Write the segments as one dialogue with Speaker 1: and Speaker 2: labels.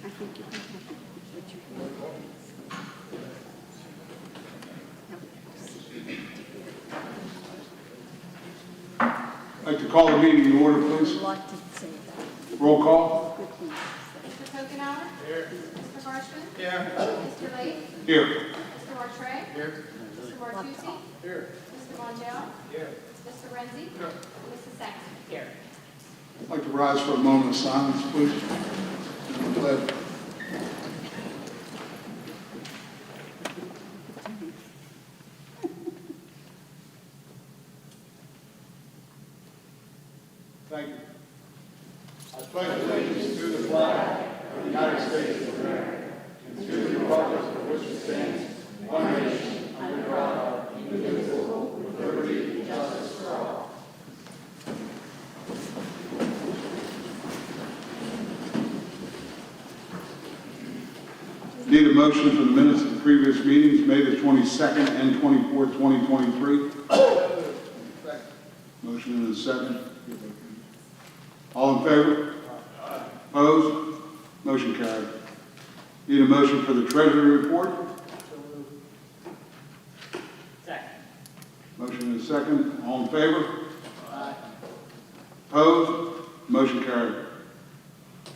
Speaker 1: I think you can have it with your
Speaker 2: I'd like to call the meeting to order, please.
Speaker 1: A lot to say about
Speaker 2: Roll call.
Speaker 1: good things to say.
Speaker 3: Mr. Tokenauer? Here. Mr. Marshman?
Speaker 4: Here.
Speaker 3: Mr. Lake?
Speaker 2: Here.
Speaker 3: Mr. Martray?
Speaker 4: Here.
Speaker 3: Mr. Martucci?
Speaker 4: Here.
Speaker 3: Mr. Montiel?
Speaker 4: Here.
Speaker 3: Mr. Renzi?
Speaker 4: Here.
Speaker 3: And Mrs. Saxon? Here.
Speaker 2: I'd like to rise for a moment of silence, please. And the pledge. Thank you. I pledge allegiance to the flag of the United States of America and to the republic for which it stands, one nation, under God, indivisible, with liberty and justice for all. Need a motion for the minutes of the previous meetings, May the 22nd and 24th, 2023. Motion and a second. All in favor? Opposed? Motion carried. Need a motion for the treasury report?
Speaker 4: Second.
Speaker 2: Motion and a second. All in favor? Opposed? Motion carried.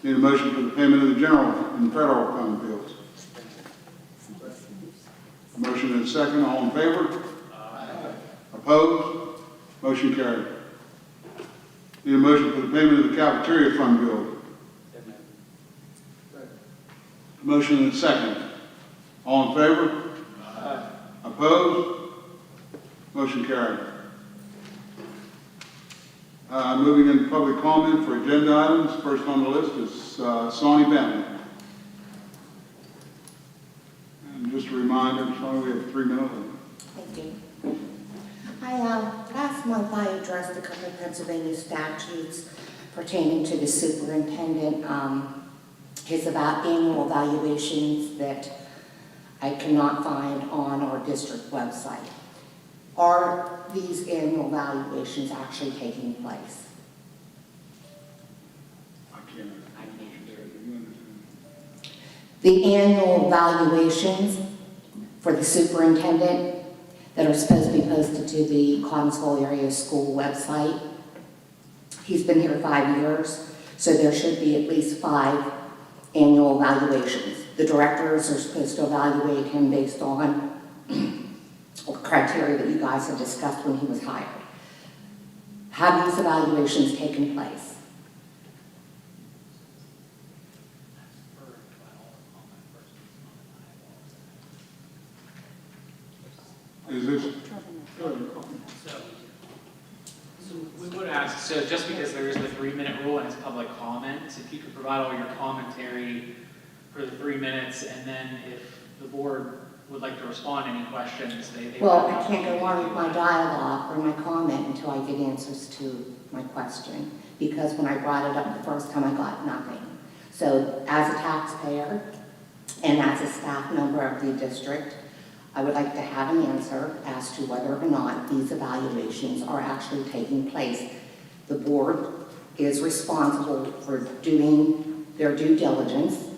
Speaker 2: Need a motion for the payment of the general and federal fund bills. Motion and a second. All in favor? Opposed? Motion carried. Need a motion for the payment of the cafeteria fund bill. Motion and a second. All in favor? Opposed? Motion carried. Moving into public comment for agenda items. First on the list is Sonny Bentley. And just a reminder, Sonny, we have 3 minutes.
Speaker 5: Thank you. Last month I addressed a couple of Pennsylvania statutes pertaining to the superintendent. It's about annual evaluations that I cannot find on our district website. Are these annual evaluations actually taking place?
Speaker 2: I can't hear you.
Speaker 5: The annual evaluations for the superintendent that are supposed to be posted to the Collinsville Area School website. He's been here 5 years, so there should be at least 5 annual evaluations. The directors are supposed to evaluate him based on criteria that you guys have discussed when he was hired. Have these evaluations taken place?
Speaker 2: Is this?
Speaker 4: So we would ask, so just because there is the 3-minute rule and it's public comment, if you could provide all your commentary for the 3 minutes, and then if the board would like to respond to any questions, they
Speaker 5: Well, I can't go on with my dialogue or my comment until I get answers to my question, because when I brought it up the first time, I got nothing. So as a taxpayer and as a staff member of the district, I would like to have an answer as to whether or not these evaluations are actually taking place. The board is responsible for doing their due diligence,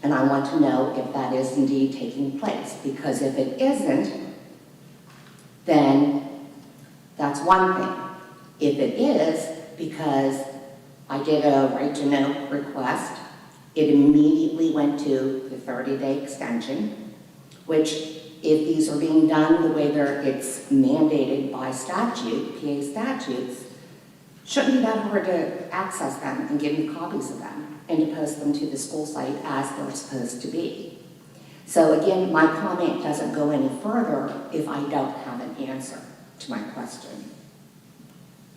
Speaker 5: and I want to know if that is indeed taking place, because if it isn't, then that's one thing. If it is, because I did a right to know request, it immediately went to the 30-day extension, which if these are being done the way it's mandated by statute, PA statutes, shouldn't be that hard to access them and give me copies of them and to post them to the school site as they're supposed to be. So again, my comment doesn't go any further if I don't have an answer to my question.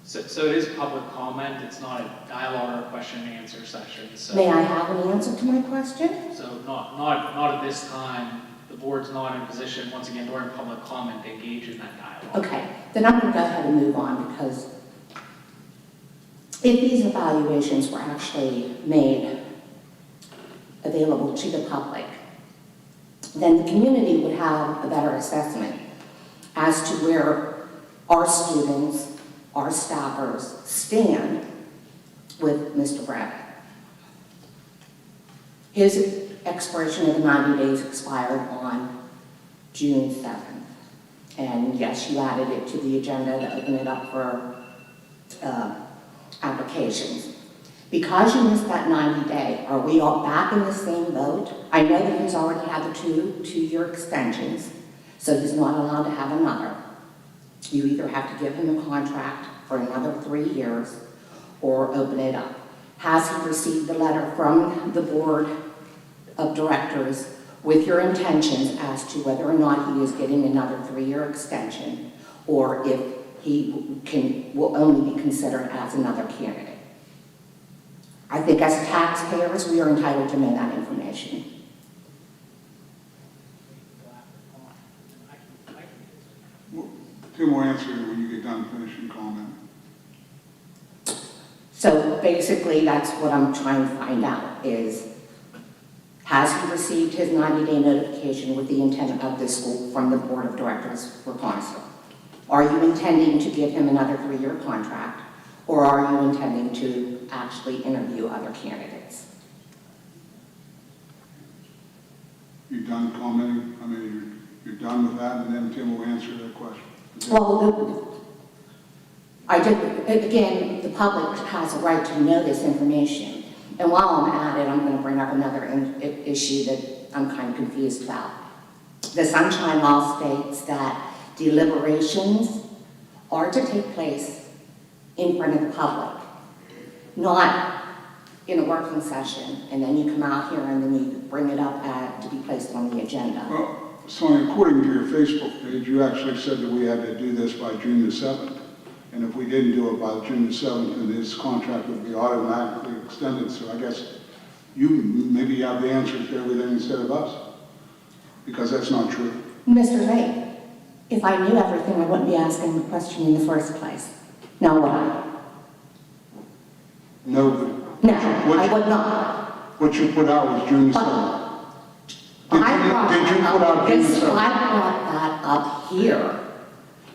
Speaker 4: So it is public comment, it's not a dialogue or a question and answer session, so.
Speaker 5: May I have an answer to my question?
Speaker 4: So not at this time, the board's not in a position, once again, during public comment, to engage in that dialogue.
Speaker 5: Okay, then I'm going to go ahead and move on, because if these evaluations were actually made available to the public, then the community would have a better assessment as to where our students, our staffers stand with Mr. Bradley. His expiration of the 90 days expired on June 7th. And yes, you added it to the agenda to open it up for applications. Because you missed that 90-day, are we all back in the same boat? I know that he's already had the two-year extensions, so he's not allowed to have another. You either have to give him a contract for another 3 years or open it up. Has he received the letter from the board of directors with your intentions as to whether or not he is getting another 3-year extension, or if he will only be considered as another candidate? I think as taxpayers, we are entitled to know that information.
Speaker 2: Tim will answer when you get done finishing comment.
Speaker 5: So basically, that's what I'm trying to find out is, has he received his 90-day notification with the intent of this school from the board of directors for Constable? Are you intending to give him another 3-year contract, or are you intending to actually interview other candidates?
Speaker 2: You done commenting? I mean, you're done with that, and then Tim will answer that question.
Speaker 5: Well, again, the public has a right to know this information. And while I'm at it, I'm going to bring up another issue that I'm kind of confused about. The Sunshine Law states that deliberations are to take place in front of the public, not in a working session, and then you come out here and then you bring it up to be placed on the agenda.
Speaker 2: Well, Sonia, according to your Facebook page, you actually said that we had to do this by June the 7th. And if we didn't do it by June the 7th, then his contract would be automatically extended. So I guess you maybe have the answers to everything instead of us, because that's not true.
Speaker 5: Mr. Lake, if I knew everything, I wouldn't be asking the question in the first place. Now would I?
Speaker 2: No,
Speaker 5: No, I would not.
Speaker 2: what you put out was June the 7th. Did you put out June the 7th?
Speaker 5: I brought that up here,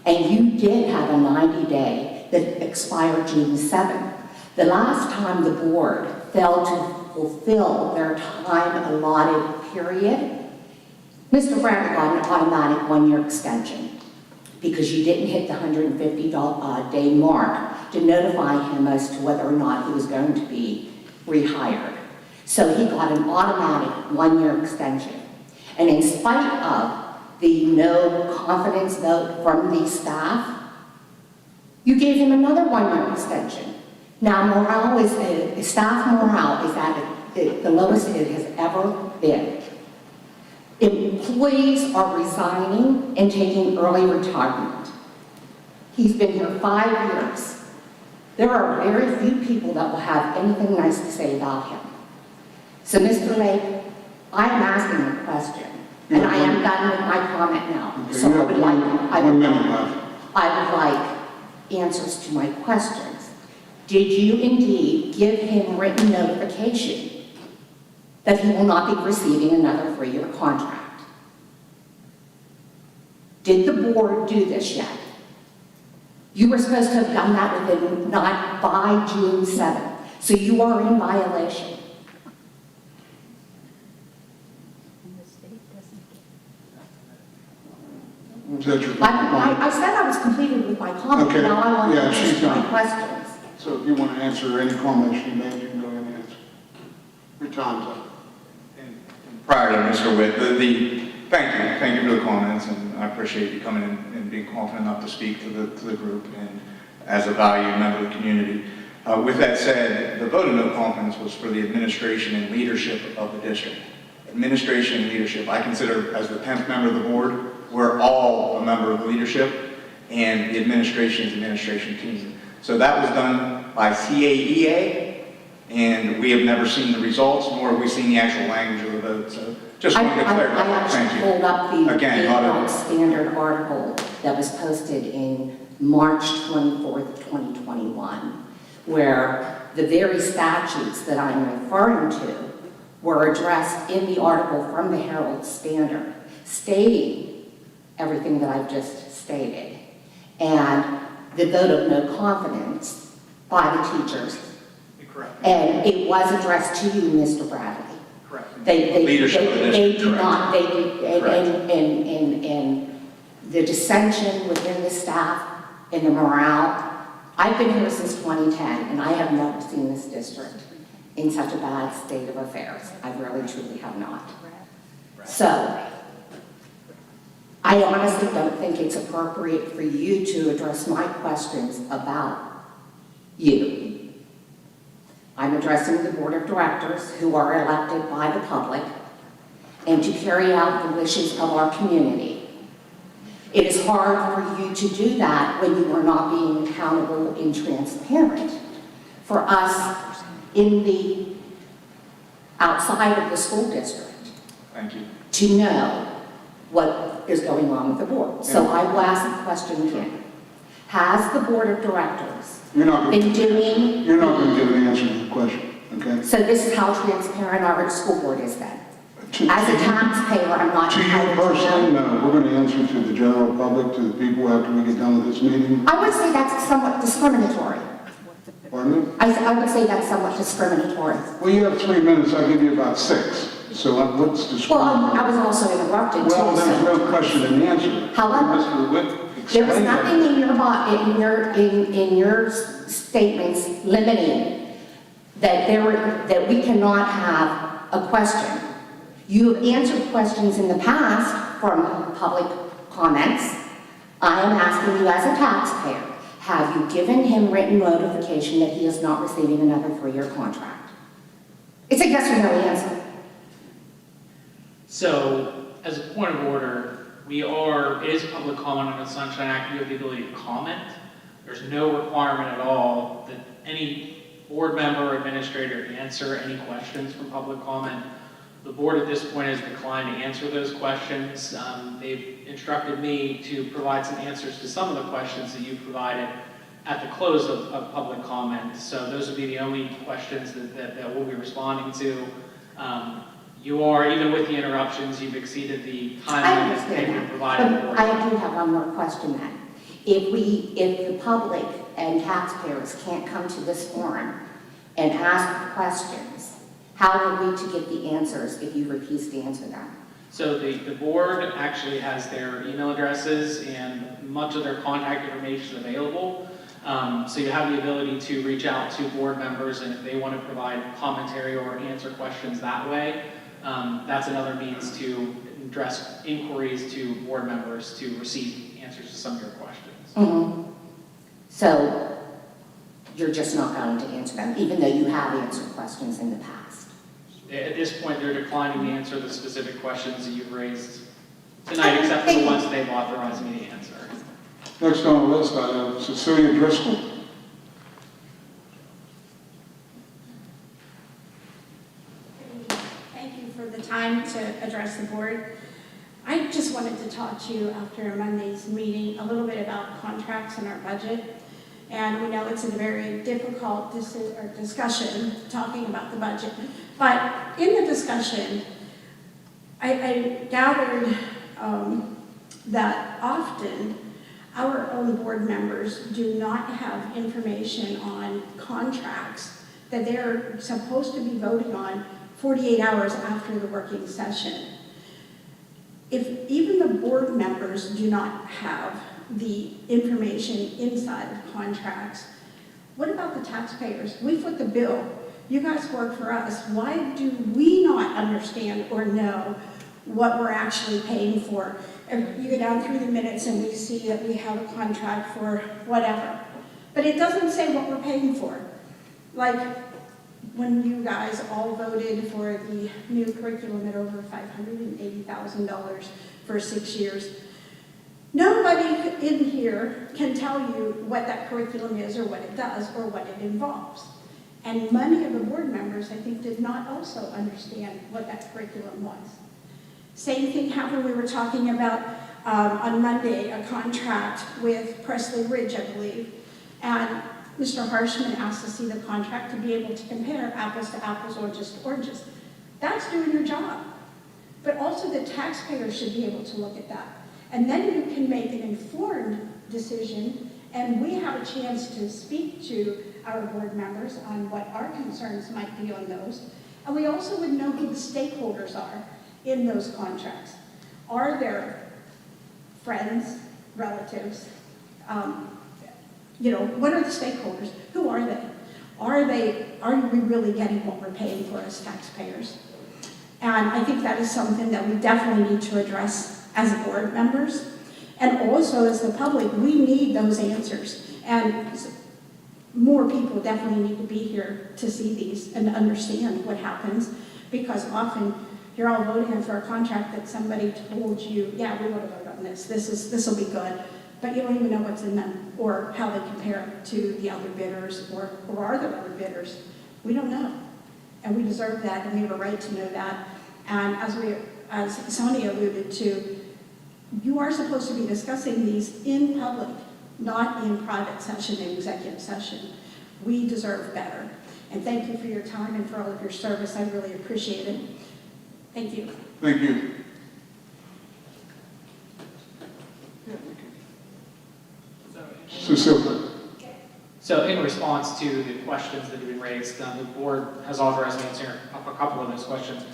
Speaker 5: and you did have a 90-day that expired June 7th. The last time the board failed to fulfill their time allotted period, Mr. Bradley got an automatic 1-year extension because you didn't hit the 150-day mark to notify him as to whether or not he was going to be rehired. So he got an automatic 1-year extension. And in spite of the no confidence vote from the staff, you gave him another 1-year extension. Now morale staff morale is at the lowest it has ever been. Employees are resigning and taking early retirement. He's been here 5 years. There are very few people that will have anything nice to say about him. So Mr. Lake, I'm asking a question, and I am done with my comment now.
Speaker 2: Okay,
Speaker 5: So
Speaker 2: you have 1 minute left.
Speaker 5: I would like answers to my questions. Did you indeed give him written notification that he will not be receiving another 3-year contract? Did the board do this yet? You were supposed to have done that within, not by June 7th. So you are in violation.
Speaker 2: Is that your
Speaker 5: I said I was completed with my comment.
Speaker 2: Okay,
Speaker 5: Now I want
Speaker 2: yeah,
Speaker 5: to
Speaker 2: she's
Speaker 5: answer my
Speaker 2: done.
Speaker 5: questions.
Speaker 2: So if you want to answer any comments she made, you can go ahead and answer. Your time's up.
Speaker 6: Prior to Mr. Witt, thank you for the comments, and I appreciate you coming in and being confident enough to speak to the group and as a valued member of the community. With that said, the vote of no confidence was for the administration and leadership of the district. Administration and leadership, I consider as the 10th member of the board, we're all a member of the leadership, and the administration is the administration team. So that was done by CAEA, and we have never seen the results, nor have we seen the actual language of the vote. So just wanted to clarify.
Speaker 5: I actually
Speaker 6: Thank you.
Speaker 5: pulled up the
Speaker 6: Again, not a-
Speaker 5: Herald Standard article that was posted in March 24th, 2021, where the very statutes that I'm referring to were addressed in the article from the Herald Standard, stating everything that I've just stated. And the vote of no confidence by the teachers
Speaker 4: Correct.
Speaker 5: And it was addressed to you, Mr. Bradley.
Speaker 4: Correct.
Speaker 5: They
Speaker 6: Leadership of the
Speaker 5: they
Speaker 6: district,
Speaker 5: do
Speaker 6: correct.
Speaker 5: not, they do,
Speaker 6: Correct.
Speaker 5: and the dissension within the staff and the morale. I've been here since 2010, and I have never seen this district in such a bad state of affairs. I really, truly have not. So, I honestly don't think it's appropriate for you to address my questions about you. I'm addressing the board of directors who are elected by the public and to carry out the wishes of our community. It is hard for you to do that when you are not being accountable and transparent. For us in the outside of the school district
Speaker 6: Thank you.
Speaker 5: to know what is going on with the board. So I will ask the question again. Has the board of directors
Speaker 2: You're not
Speaker 5: been
Speaker 2: going
Speaker 5: doing?
Speaker 2: to give an answer to the question, okay?
Speaker 5: So this is how transparent our school board is then? As a
Speaker 2: To
Speaker 5: taxpayer, I'm not
Speaker 2: you
Speaker 5: entitled to
Speaker 2: personally,
Speaker 5: know.
Speaker 2: no, we're going to answer to the general public, to the people after we get done with this meeting.
Speaker 5: I would say that's somewhat discriminatory.
Speaker 2: Pardon me?
Speaker 5: I would say that's somewhat discriminatory.
Speaker 2: Well, you have 3 minutes, I'll give you about 6. So what's
Speaker 5: Well,
Speaker 2: discriminatory?
Speaker 5: I was also interrupted too.
Speaker 2: Well, there's
Speaker 5: so-
Speaker 2: no question and answer.
Speaker 5: However,
Speaker 2: Mr. Witt
Speaker 5: there was
Speaker 2: explained
Speaker 5: nothing
Speaker 2: that.
Speaker 5: in your statements limiting that we cannot have a question. You have answered questions in the past from public comments. I am asking you as a taxpayer, have you given him written notification that he is not receiving another 3-year contract? It's a yes or no answer.
Speaker 4: So, as a point of order, it is a public comment on the Sunshine Act, you have the ability to comment. There's no requirement at all that any board member or administrator answer any questions from public comment. The board at this point has declined to answer those questions. They've instructed me to provide some answers to some of the questions that you provided at the close of public comment. So those would be the only questions that we'll be responding to. You are, even with the interruptions, you've exceeded the
Speaker 5: I
Speaker 4: time limit that
Speaker 5: understand
Speaker 4: they've
Speaker 5: that.
Speaker 4: provided.
Speaker 5: But
Speaker 4: for you.
Speaker 5: I do have one more question then. If the public and taxpayers can't come to this forum and ask questions, how are we to get the answers if you refuse to answer them?
Speaker 4: So the board actually has their email addresses and much of their contact information available. So you have the ability to reach out to board members, and if they want to provide commentary or answer questions that way, that's another means to address inquiries to board members to receive answers to some of your questions.
Speaker 5: Mm-hmm. So you're just not going to answer them, even though you have answered questions in the past?
Speaker 4: At this point, they're declining to answer the specific questions that you've raised tonight, except for the ones that they've authorized me to answer.
Speaker 2: Next on the list, I have Cecilia Driscoll.
Speaker 1: Thank you for the time to address the board. I just wanted to talk to you after Monday's meeting a little bit about contracts and our budget. And we know it's a very difficult discussion, talking about the budget. But in the discussion, I gathered that often our own board members do not have information on contracts that they're supposed to be voting on 48 hours after the working session. If even the board members do not have the information inside of contracts, what about the taxpayers? We foot the bill. You guys work for us. Why do we not understand or know what we're actually paying for? And you go down through the minutes and we see that we have a contract for whatever. But it doesn't say what we're paying for. Like when you guys all voted for the new curriculum at over $580,000 for 6 years, nobody in here can tell you what that curriculum is or what it does or what it involves. And many of the board members, I think, did not also understand what that curriculum was. Same thing happened, we were talking about on Monday, a contract with Presley Ridge, I believe. And Mr. Harshman asked to see the contract to be able to compare apples to apples, oranges to oranges. That's doing your job. But also the taxpayer should be able to look at that. And then you can make an informed decision, and we have a chance to speak to our board members on what our concerns might be on those. And we also would know who the stakeholders are in those contracts. Are there friends, relatives? What are the stakeholders? Who are they? Are we really getting what we're paying for as taxpayers? And I think that is something that we definitely need to address as board members. And also as the public, we need those answers. And more people definitely need to be here to see these and understand what happens, because often you're all voting for a contract that somebody told you, yeah, we want to vote on this. This will be good. But you don't even know what's in them or how they compare to the other bidders, or are there other bidders? We don't know. And we deserve that, and we have a right to know that. And as Sonia alluded to, you are supposed to be discussing these in public, not in private session and executive session. We deserve better. And thank you for your time and for all of your service. I really appreciate it. Thank you.
Speaker 2: Thank you. Cecile.
Speaker 4: So in response to the questions that have been raised, the board has authorized me to answer a couple of those questions.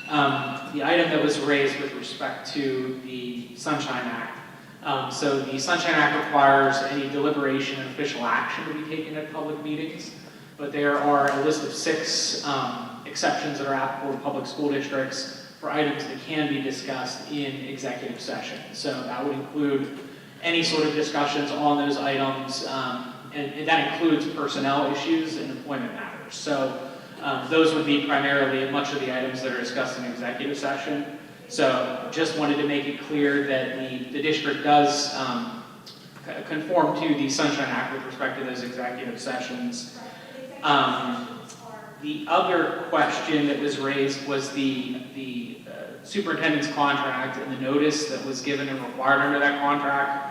Speaker 4: The item that was raised with respect to the Sunshine Act. So the Sunshine Act requires any deliberation and official action to be taken at public meetings, but there are a list of 6 exceptions that are applicable to public school districts for items that can be discussed in executive session. So that would include any sort of discussions on those items, and that includes personnel issues and employment matters. So those would be primarily much of the items that are discussed in executive session. So just wanted to make it clear that the district does conform to the Sunshine Act with respect to those executive sessions. The other question that was raised was the superintendent's contract and the notice that was given and required under that contract.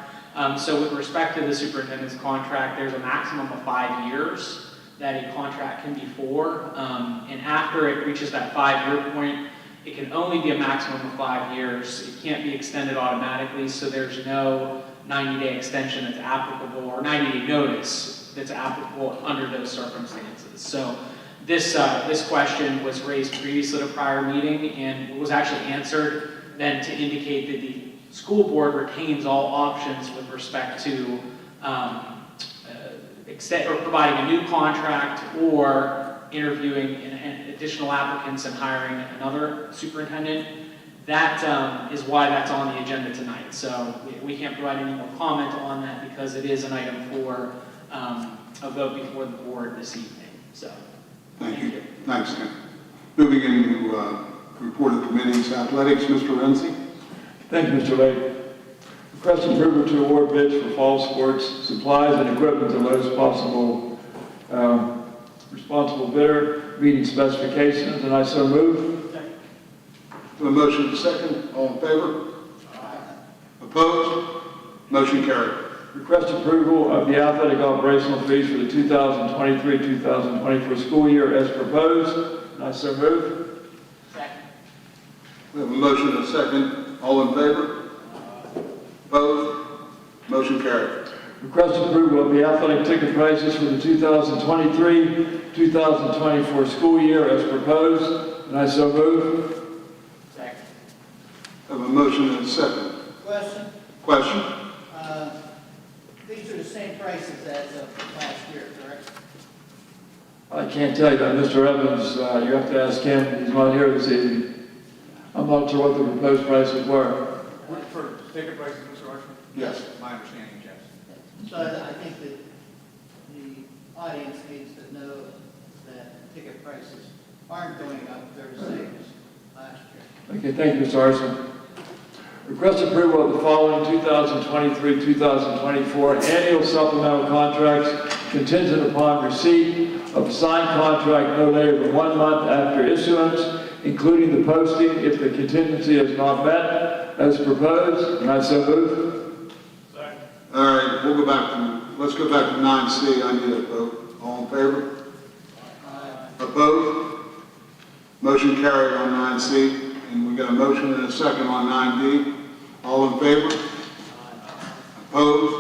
Speaker 4: So with respect to the superintendent's contract, there's a maximum of 5 years that a contract can be for. And after it reaches that 5-year point, it can only be a maximum of 5 years. It can't be extended automatically, so there's no 90-day extension that's applicable, or 90-day notice that's applicable under those circumstances. So this question was raised previously at a prior meeting and was actually answered then to indicate that the school board retains all options with respect to providing a new contract or interviewing additional applicants and hiring another superintendent. That is why that's on the agenda tonight. So we can't provide any more comment on that because it is an item for a vote before the board this evening. So
Speaker 2: Thank you. Thanks, Ken. Moving into report of committees, athletics, Mr. Renzi.
Speaker 7: Thank you, Mr. Lake. Request approval to award bids for fall sports supplies and equipment to lowest possible responsible bidder, meeting specifications, and I so move.
Speaker 2: A motion and a second. All in favor? Opposed? Motion carried.
Speaker 7: Request approval of the athletic operational fees for the 2023-2024 school year as proposed, and I so move.
Speaker 4: second.
Speaker 2: We have a motion and a second. All in favor? Opposed? Motion carried.
Speaker 7: Request approval of the athletic ticket prices for the 2023-2024 school year as proposed, and I so move.
Speaker 4: Second.
Speaker 2: We have a motion and a second.
Speaker 8: Question,
Speaker 2: Question?
Speaker 8: these are the same prices as of last year, correct?
Speaker 7: I can't tell you that, Mr. Evans. You have to ask him. He's not here this evening. I'm not sure what the proposed prices were.
Speaker 6: For ticket prices, Mr. Archman?
Speaker 2: Yes.
Speaker 6: My understanding, yes.
Speaker 8: So I think that the audience needs to know that ticket prices aren't going up, they're the same as last year.
Speaker 7: Okay, thank you, Mr. Arson. Request approval of the following 2023-2024 annual supplemental contracts contingent upon receipt of a signed contract no later than 1 month after issuance, including the posting if the contingency is not met, as proposed, and I so move.
Speaker 2: All right, let's go back to 9C. I need a vote. All in favor? Opposed? Motion carried on 9C. And we got a motion and a second on 9D. All in favor? Opposed?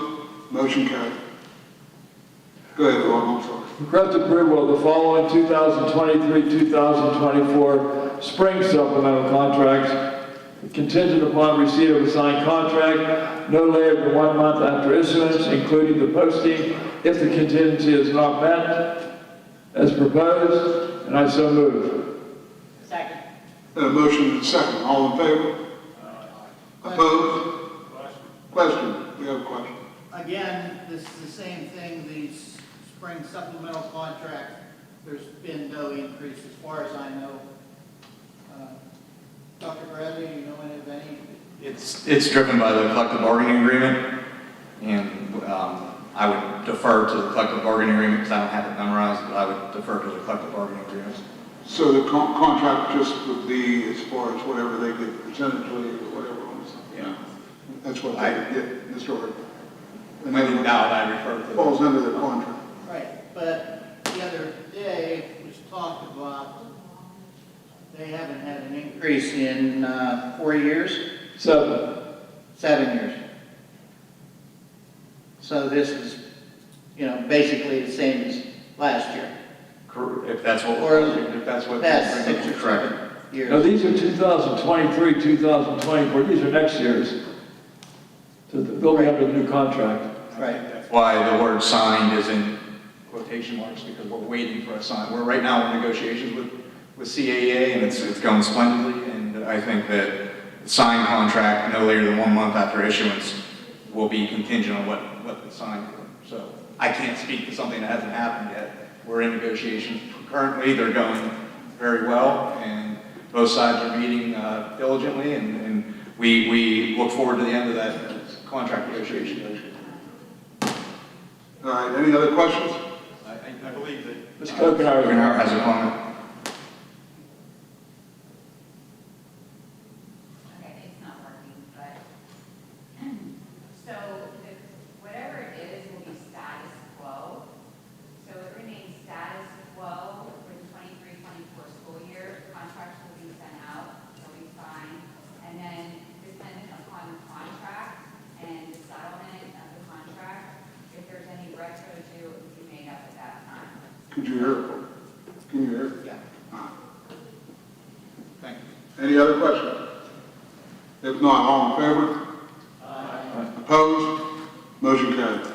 Speaker 2: Motion carried. Go ahead, Rob, I'm sorry.
Speaker 7: Request approval of the following 2023-2024 spring supplemental contracts contingent upon receipt of a signed contract no later than 1 month after issuance, including the posting if the contingency is not met as proposed, and I so move.
Speaker 8: Second.
Speaker 2: A motion and a second. All in favor? Opposed? Question? We have a question.
Speaker 8: Again, this is the same thing, the spring supplemental contract, there's been no increase as far as I know. Dr. Bradley, do you know any of any?
Speaker 6: It's driven by the collective bargaining agreement, and I would defer to the collective bargaining agreement because I don't have it memorized, but I would defer to the collective bargaining agreement.
Speaker 2: So the contract just would be as far as whatever they get percentage-wise or whatever else?
Speaker 6: Yeah.
Speaker 2: That's what they get, Mr. Orr.
Speaker 6: When in doubt, I refer to
Speaker 2: Falls under the contract.
Speaker 8: Right, but the other day it was talked about, they haven't had an increase in 4 years?
Speaker 7: 7.
Speaker 8: 7 years. So this is, basically the same as last year.
Speaker 6: If that's what,
Speaker 8: Or
Speaker 6: if that's what.
Speaker 8: That's 6 or
Speaker 6: correct.
Speaker 8: 7 years.
Speaker 7: Now, these are 2023, 2024, these are next year's. So they'll be under the new contract.
Speaker 8: Right.
Speaker 6: That's why the word signed is in quotation marks, because we're waiting for a sign. We're right now in negotiations with CAEA, and it's going splendidly, and I think that the signed contract no later than 1 month after issuance will be contingent on what the signed for. So I can't speak to something that hasn't happened yet. We're in negotiations currently. They're going very well, and both sides are meeting diligently, and we look forward to the end of that contract negotiation.
Speaker 2: All right, any other questions?
Speaker 6: I believe that
Speaker 7: Ms. Kokenauer.
Speaker 6: has a comment.
Speaker 9: Okay, it's not working, but, so whatever it is will be status quo. So it remains status quo for the 23-24 school year. Contracts will be sent out, they'll be signed, and then dependent upon the contract and the settlement of the contract, if there's any retro due, it will be made up at that time.
Speaker 2: Could you hear? Can you hear?
Speaker 8: Yeah.
Speaker 2: Thank you. Any other questions? If not, all in favor? Opposed? Motion carried.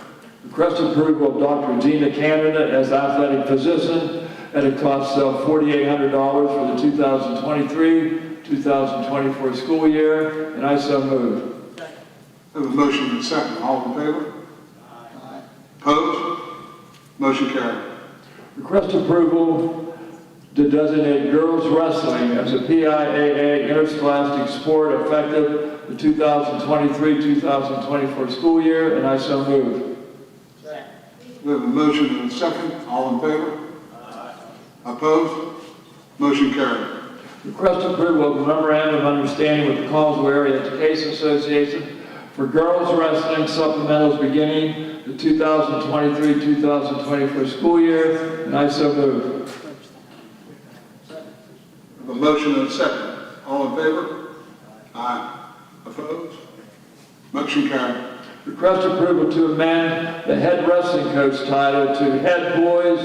Speaker 7: Request approval of Dr. Gina Canada as athletic physician at a cost of $4,800 for the 2023-2024 school year, and I so move.
Speaker 2: Have a motion and a second. All in favor? Opposed? Motion carried.
Speaker 7: Request approval to designate girls wrestling as a PIAA interscholastic sport effective the 2023-2024 school year, and I so move.
Speaker 2: We have a motion and a second. All in favor? Opposed? Motion carried.
Speaker 7: Request approval of the memorandum of understanding with the Collinsville Area Education Association for girls wrestling supplementals beginning the 2023-2024 school year, and I so move.
Speaker 2: We have a motion and a second. All in favor? Aye. Opposed? Motion carried.
Speaker 7: Request approval to amend the head wrestling coach title to head boys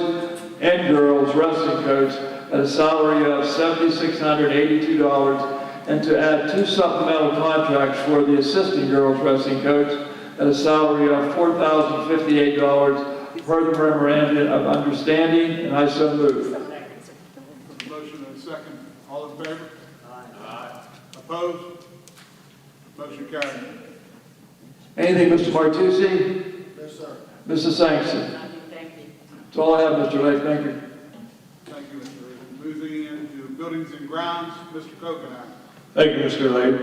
Speaker 7: and girls wrestling coach at a salary of $7,682 and to add 2 supplemental contracts for the assistant girls wrestling coach at a salary of $4,058 per the memorandum of understanding, and I so move.
Speaker 2: Motion and a second. All in favor? Aye. Opposed? Motion carried.
Speaker 7: Anything, Mr. Martucci?
Speaker 2: Yes, sir.
Speaker 7: Mrs. Sankson? That's all I have, Mr. Lake. Thank you.
Speaker 2: Thank you, Mr. Reed. Moving into buildings and grounds, Mr. Kokenauer.
Speaker 10: Thank you, Mr. Lake.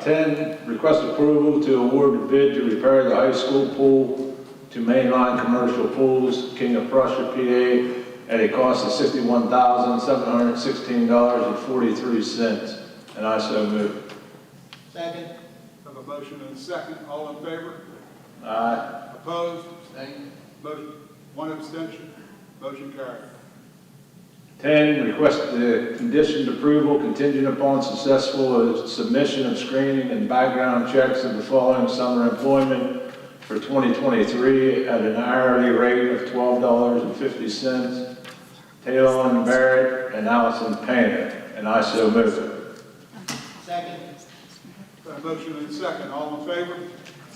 Speaker 10: 10, request approval to award the bid to repair the high school pool to mainline commercial pools, King of Prussia, PA, at a cost of $61,716.43, and I so move.
Speaker 8: Second.
Speaker 2: Have a motion and a second. All in favor?
Speaker 10: Aye.
Speaker 2: Opposed?
Speaker 8: Abstain.
Speaker 2: Motion, 1 abstention. Motion carried.
Speaker 10: 10, request the conditioned approval contingent upon successful submission of screening and background checks of the following summer employment for 2023 at an hourly rate of $12.50. Taylor Barrett and Allison Painter, and I so move.
Speaker 8: Second.
Speaker 2: Got a motion and a second. All in favor?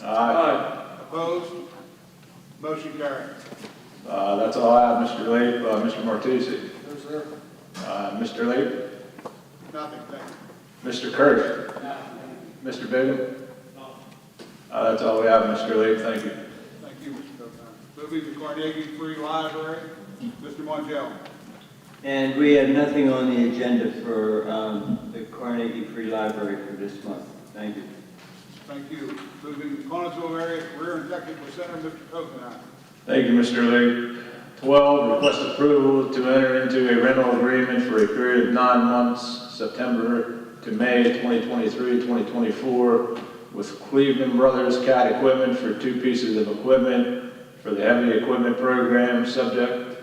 Speaker 10: Aye.
Speaker 2: Opposed? Motion carried.
Speaker 10: That's all I have, Mr. Leap. Mr. Martucci.
Speaker 2: No, sir.
Speaker 10: Mr. Leap.
Speaker 2: Nothing, thank you.
Speaker 10: Mr. Kirsch. Mr. Bigham. That's all we have, Mr. Leap. Thank you.
Speaker 2: Thank you, Mr. Copeland. Moving to Carnegie Free Library, Mr. Montiel.
Speaker 11: And we have nothing on the agenda for the Carnegie Free Library for this month. Thank you.
Speaker 2: Thank you. Moving to Connersville Area Career and Technical Center, Mr. Copeland.
Speaker 10: Thank you, Mr. Leap. 12, request approval to enter into a rental agreement for a period of 9 months, September to May 2023-2024, with Cleveland Brothers CAT Equipment for 2 pieces of equipment for the heavy equipment program, subject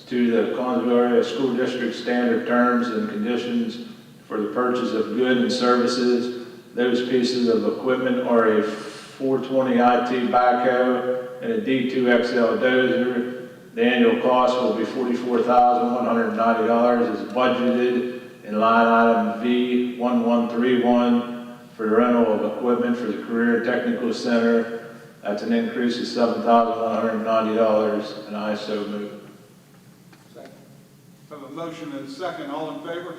Speaker 10: to the Connersville Area School District standard terms and conditions for the purchase of goods and services. Those pieces of equipment are a 420 IT backhoe and a D2XL dozer. The annual cost will be $44,190 as budgeted in line item V1131 for the rental of equipment for the Career and Technical Center. That's an increase of $7,190, and I so move.
Speaker 2: Second. Have a motion and a second. All in favor?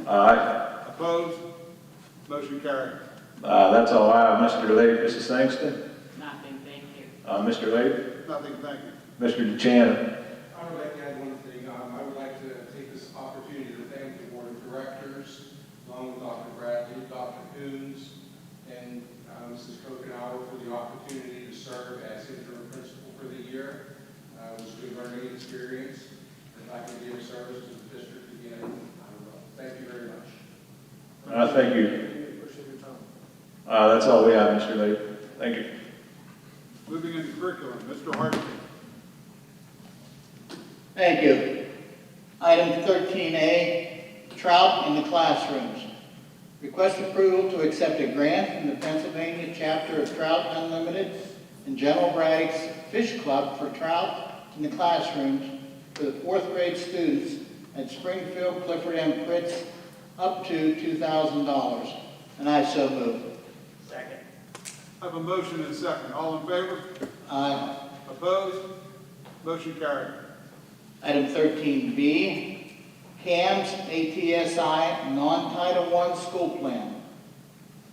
Speaker 10: Aye.
Speaker 2: Opposed? Motion carried.
Speaker 10: That's all I have, Mr. Leap. Mrs. Sangston?
Speaker 4: Nothing, thank you.
Speaker 10: Mr. Leap?
Speaker 2: Nothing, thank you.
Speaker 10: Mr. DeChana?
Speaker 12: I would like to add one thing. I would like to take this opportunity to thank the board of directors, along with Dr. Bradley, Dr. Coons, and Mrs. Kokenauer for the opportunity to serve as interim principal for the year. It was a good learning experience. If I can be of service to the district again, I will. Thank you very much.
Speaker 10: Thank you. That's all we have, Mr. Leap. Thank you.
Speaker 2: Moving into curriculum, Mr. Hartley.
Speaker 8: Thank you. Item 13A, trout in the classrooms. Request approval to accept a grant from the Pennsylvania chapter of Trout Unlimited and General Braddock's Fish Club for trout in the classrooms for the 4th grade students at Springfield Clifford M. Pritz up to $2,000. And I so move.
Speaker 4: Second.
Speaker 2: Have a motion and a second. All in favor?
Speaker 8: Aye.
Speaker 2: Opposed? Motion carried.
Speaker 8: Item 13B, CAMS ATSI Non-Title I School Plan.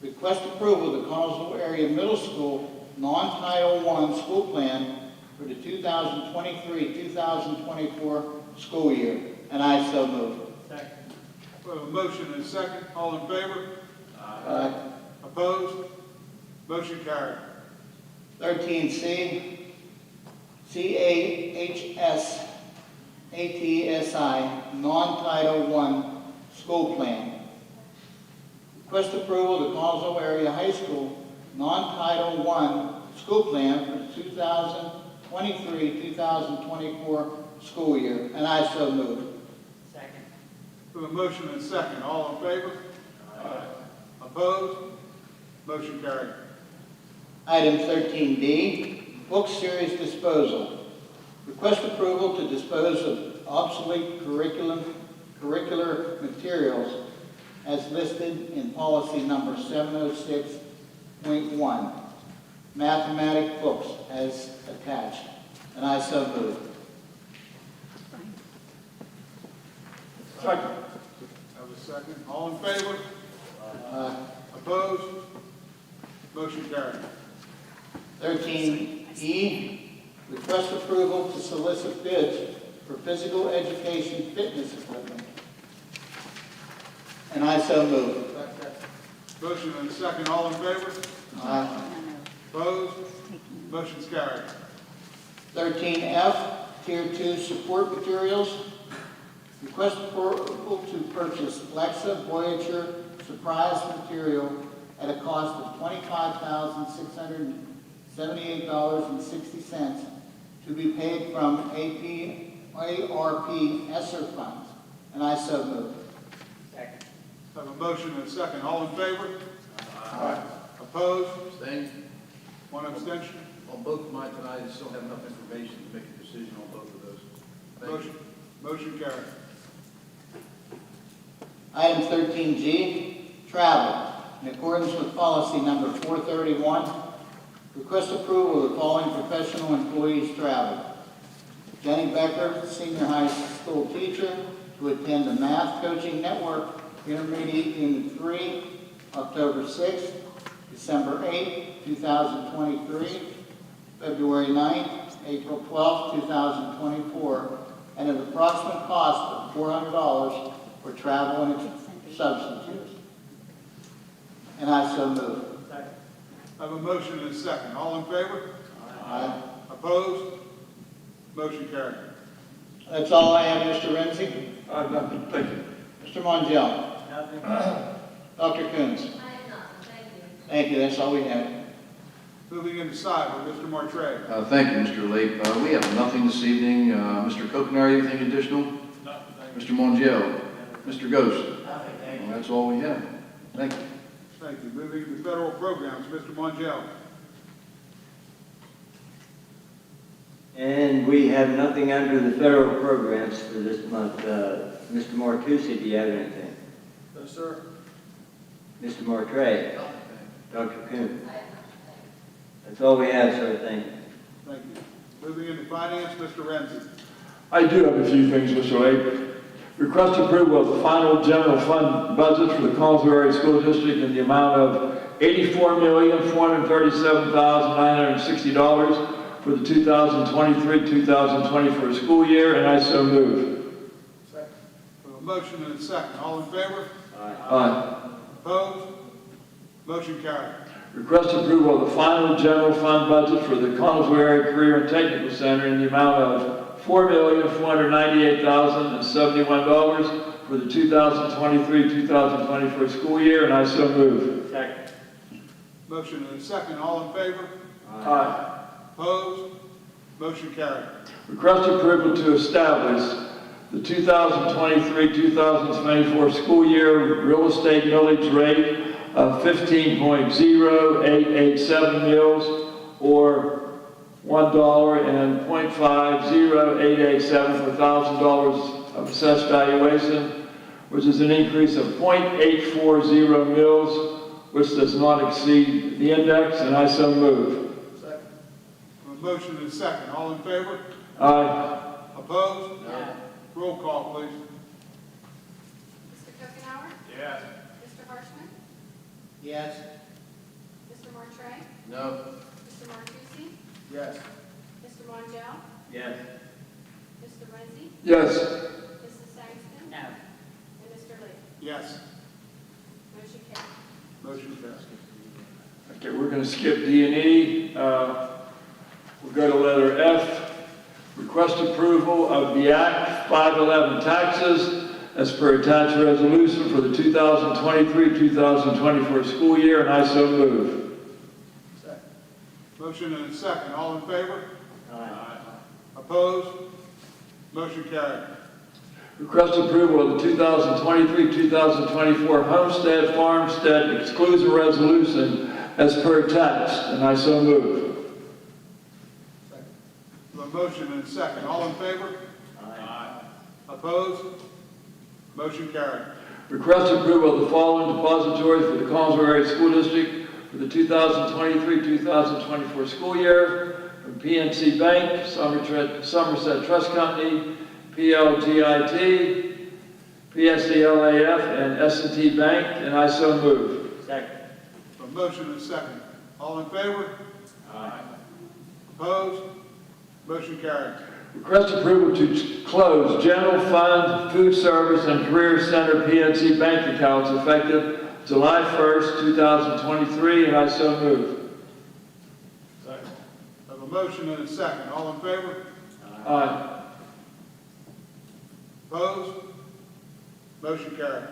Speaker 8: Request approval of the Connersville Area Middle School Non-Title I School Plan for the 2023-2024 school year. And I so move.
Speaker 4: Second.
Speaker 2: We have a motion and a second. All in favor?
Speaker 8: Aye.
Speaker 2: Opposed? Motion carried.
Speaker 8: 13C, CAHS ATSI Non-Title I School Plan. Request approval of the Connersville Area High School Non-Title I School Plan for the 2023-2024 school year. And I so move.
Speaker 4: Second.
Speaker 2: We have a motion and a second. All in favor? Opposed? Motion carried.
Speaker 8: Item 13D, book series disposal. Request approval to dispose of obsolete curricular materials as listed in policy number 706.1, mathematic books as attached. And I so move.
Speaker 2: Second. Have a second. All in favor? Opposed? Motion carried.
Speaker 8: 13E, request approval to solicit bids for physical education fitness equipment. And I so move.
Speaker 2: Motion and a second. All in favor? Opposed? Motion's carried.
Speaker 8: 13F, Tier 2 support materials. Request approval to purchase Lexa Voyager Surprise material at a cost of $25,678.60 to be paid from ARP ESSER funds. And I so move.
Speaker 4: Second.
Speaker 2: Have a motion and a second. All in favor? Opposed?
Speaker 8: Abstain.
Speaker 2: One abstention.
Speaker 13: on both of mine tonight. I just don't have enough information to make a decision on both of those. Thank you.
Speaker 2: Motion carried.
Speaker 8: Item 13G, travel. In accordance with policy number 431, request approval of the following professional employees' travel. Jenny Becker, senior high school teacher, to attend the Math Coaching Network Intermediate Unit 3, October 6th, December 8th, 2023, February 9th, April 12th, 2024, at an approximate cost of $400 for travel and substitutes. And I so move.
Speaker 2: I have a motion and a second. All in favor?
Speaker 8: Aye.
Speaker 2: Opposed? Motion carried.
Speaker 8: That's all I have, Mr. Renzi.
Speaker 7: Nothing, thank you.
Speaker 8: Mr. Mongiel.
Speaker 11: Nothing.
Speaker 8: Dr. Coons.
Speaker 3: I have nothing, thank you.
Speaker 8: Thank you, that's all we have.
Speaker 2: Moving into cyber, Mr. Martre.
Speaker 13: Thank you, Mr. Lake. We have nothing this evening. Mr. Kokenauer, anything additional?
Speaker 12: Nothing, thank
Speaker 13: Mr. Mongiel? Mr. Ghost?
Speaker 11: Nothing, thank you.
Speaker 13: Well, that's all we have. Thank you.
Speaker 2: Thank you. Moving into federal programs, Mr. Mongiel.
Speaker 11: And we have nothing under the federal programs for this month. Mr. Martucci, do you have anything?
Speaker 12: No, sir.
Speaker 11: Mr. Martre? Dr. Coon? That's all we have, sir. Thank you.
Speaker 2: Thank you. Moving into finance, Mr. Renzi.
Speaker 7: I do have a few things, Mr. Lake. Request approval of the final general fund budget for the Collinsville Area School District in the amount of $84,437,960 for the 2023-2024 school year, and I so move.
Speaker 2: Second. A motion and a second. All in favor?
Speaker 7: Aye.
Speaker 2: Opposed? Motion carried.
Speaker 7: Request approval of the final general fund budget for the Collinsville Area Career and Technical Center in the amount of $4,498,071 for the 2023-2024 school year, and I so move.
Speaker 11: Second.
Speaker 2: Motion and a second. All in favor?
Speaker 7: Aye.
Speaker 2: Opposed? Motion carried.
Speaker 7: Request approval to establish the 2023-2024 school year real estate millage rate of 15.0887 mills, or $1.508887 for $1,000 of assessed valuation, which is an increase of 0.840 mills, which does not exceed the index, and I so move.
Speaker 2: A motion and a second. All in favor?
Speaker 7: Aye.
Speaker 2: Opposed? Roll call, please.
Speaker 3: Mr. Kokenauer?
Speaker 12: Yes.
Speaker 3: Mr. Harshman?
Speaker 8: Yes.
Speaker 3: Mr. Martre?
Speaker 13: No.
Speaker 3: Mr. Martucci?
Speaker 2: Yes.
Speaker 3: Mr. Mongiel?
Speaker 11: Yes.
Speaker 3: Mr. Renzi?
Speaker 7: Yes.
Speaker 3: Mrs. Sangston?
Speaker 11: No.
Speaker 3: And Mr. Lee?
Speaker 2: Yes.
Speaker 3: Motion carried.
Speaker 2: Motion carried.
Speaker 7: Okay, we're going to skip D&E. We'll go to letter F. Request approval of the Act 511 taxes as per attached resolution for the 2023-2024 school year, and I so move.
Speaker 2: Second. Motion and a second. All in favor?
Speaker 11: Aye.
Speaker 2: Opposed? Motion carried.
Speaker 7: Request approval of the 2023-2024 homestead farmstead exclusion resolution as per attached, and I so move.
Speaker 2: A motion and a second. All in favor?
Speaker 11: Aye.
Speaker 2: Opposed? Motion carried.
Speaker 7: Request approval of the following depositories for the Collinsville Area School District for the 2023-2024 school year from PNC Bank, Somerset Trust Company, PLGIT, PSDLAF, and S&T Bank, and I so move.
Speaker 11: Second.
Speaker 2: A motion and a second. All in favor?
Speaker 11: Aye.
Speaker 2: Opposed? Motion carried.
Speaker 7: Request approval to close general fund, food service, and career center PNC bank accounts effective July 1st, 2023, and I so move.
Speaker 2: Second. I have a motion and a second. All in favor?
Speaker 7: Aye.
Speaker 2: Opposed? Motion carried.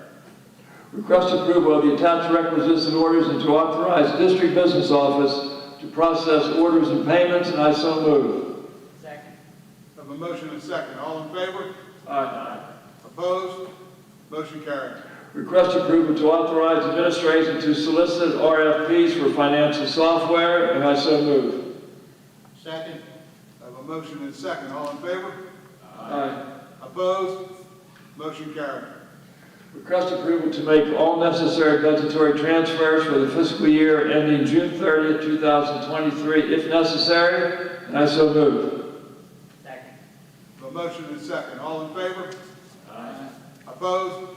Speaker 7: Request approval of the attached requisites and orders and to authorize district business office to process orders and payments, and I so move.
Speaker 11: Second.
Speaker 2: I have a motion and a second. All in favor?
Speaker 7: Aye.
Speaker 2: Opposed? Motion carried.
Speaker 7: Request approval to authorize administration to solicit RFPs for financial software, and I so move.
Speaker 8: Second.
Speaker 2: I have a motion and a second. All in favor?
Speaker 7: Aye.
Speaker 2: Opposed? Motion carried.
Speaker 7: Request approval to make all necessary budgetary transfers for the fiscal year ending June 30th, 2023, if necessary, and I so move.
Speaker 8: Second.
Speaker 2: A motion and a second. All in favor? Opposed?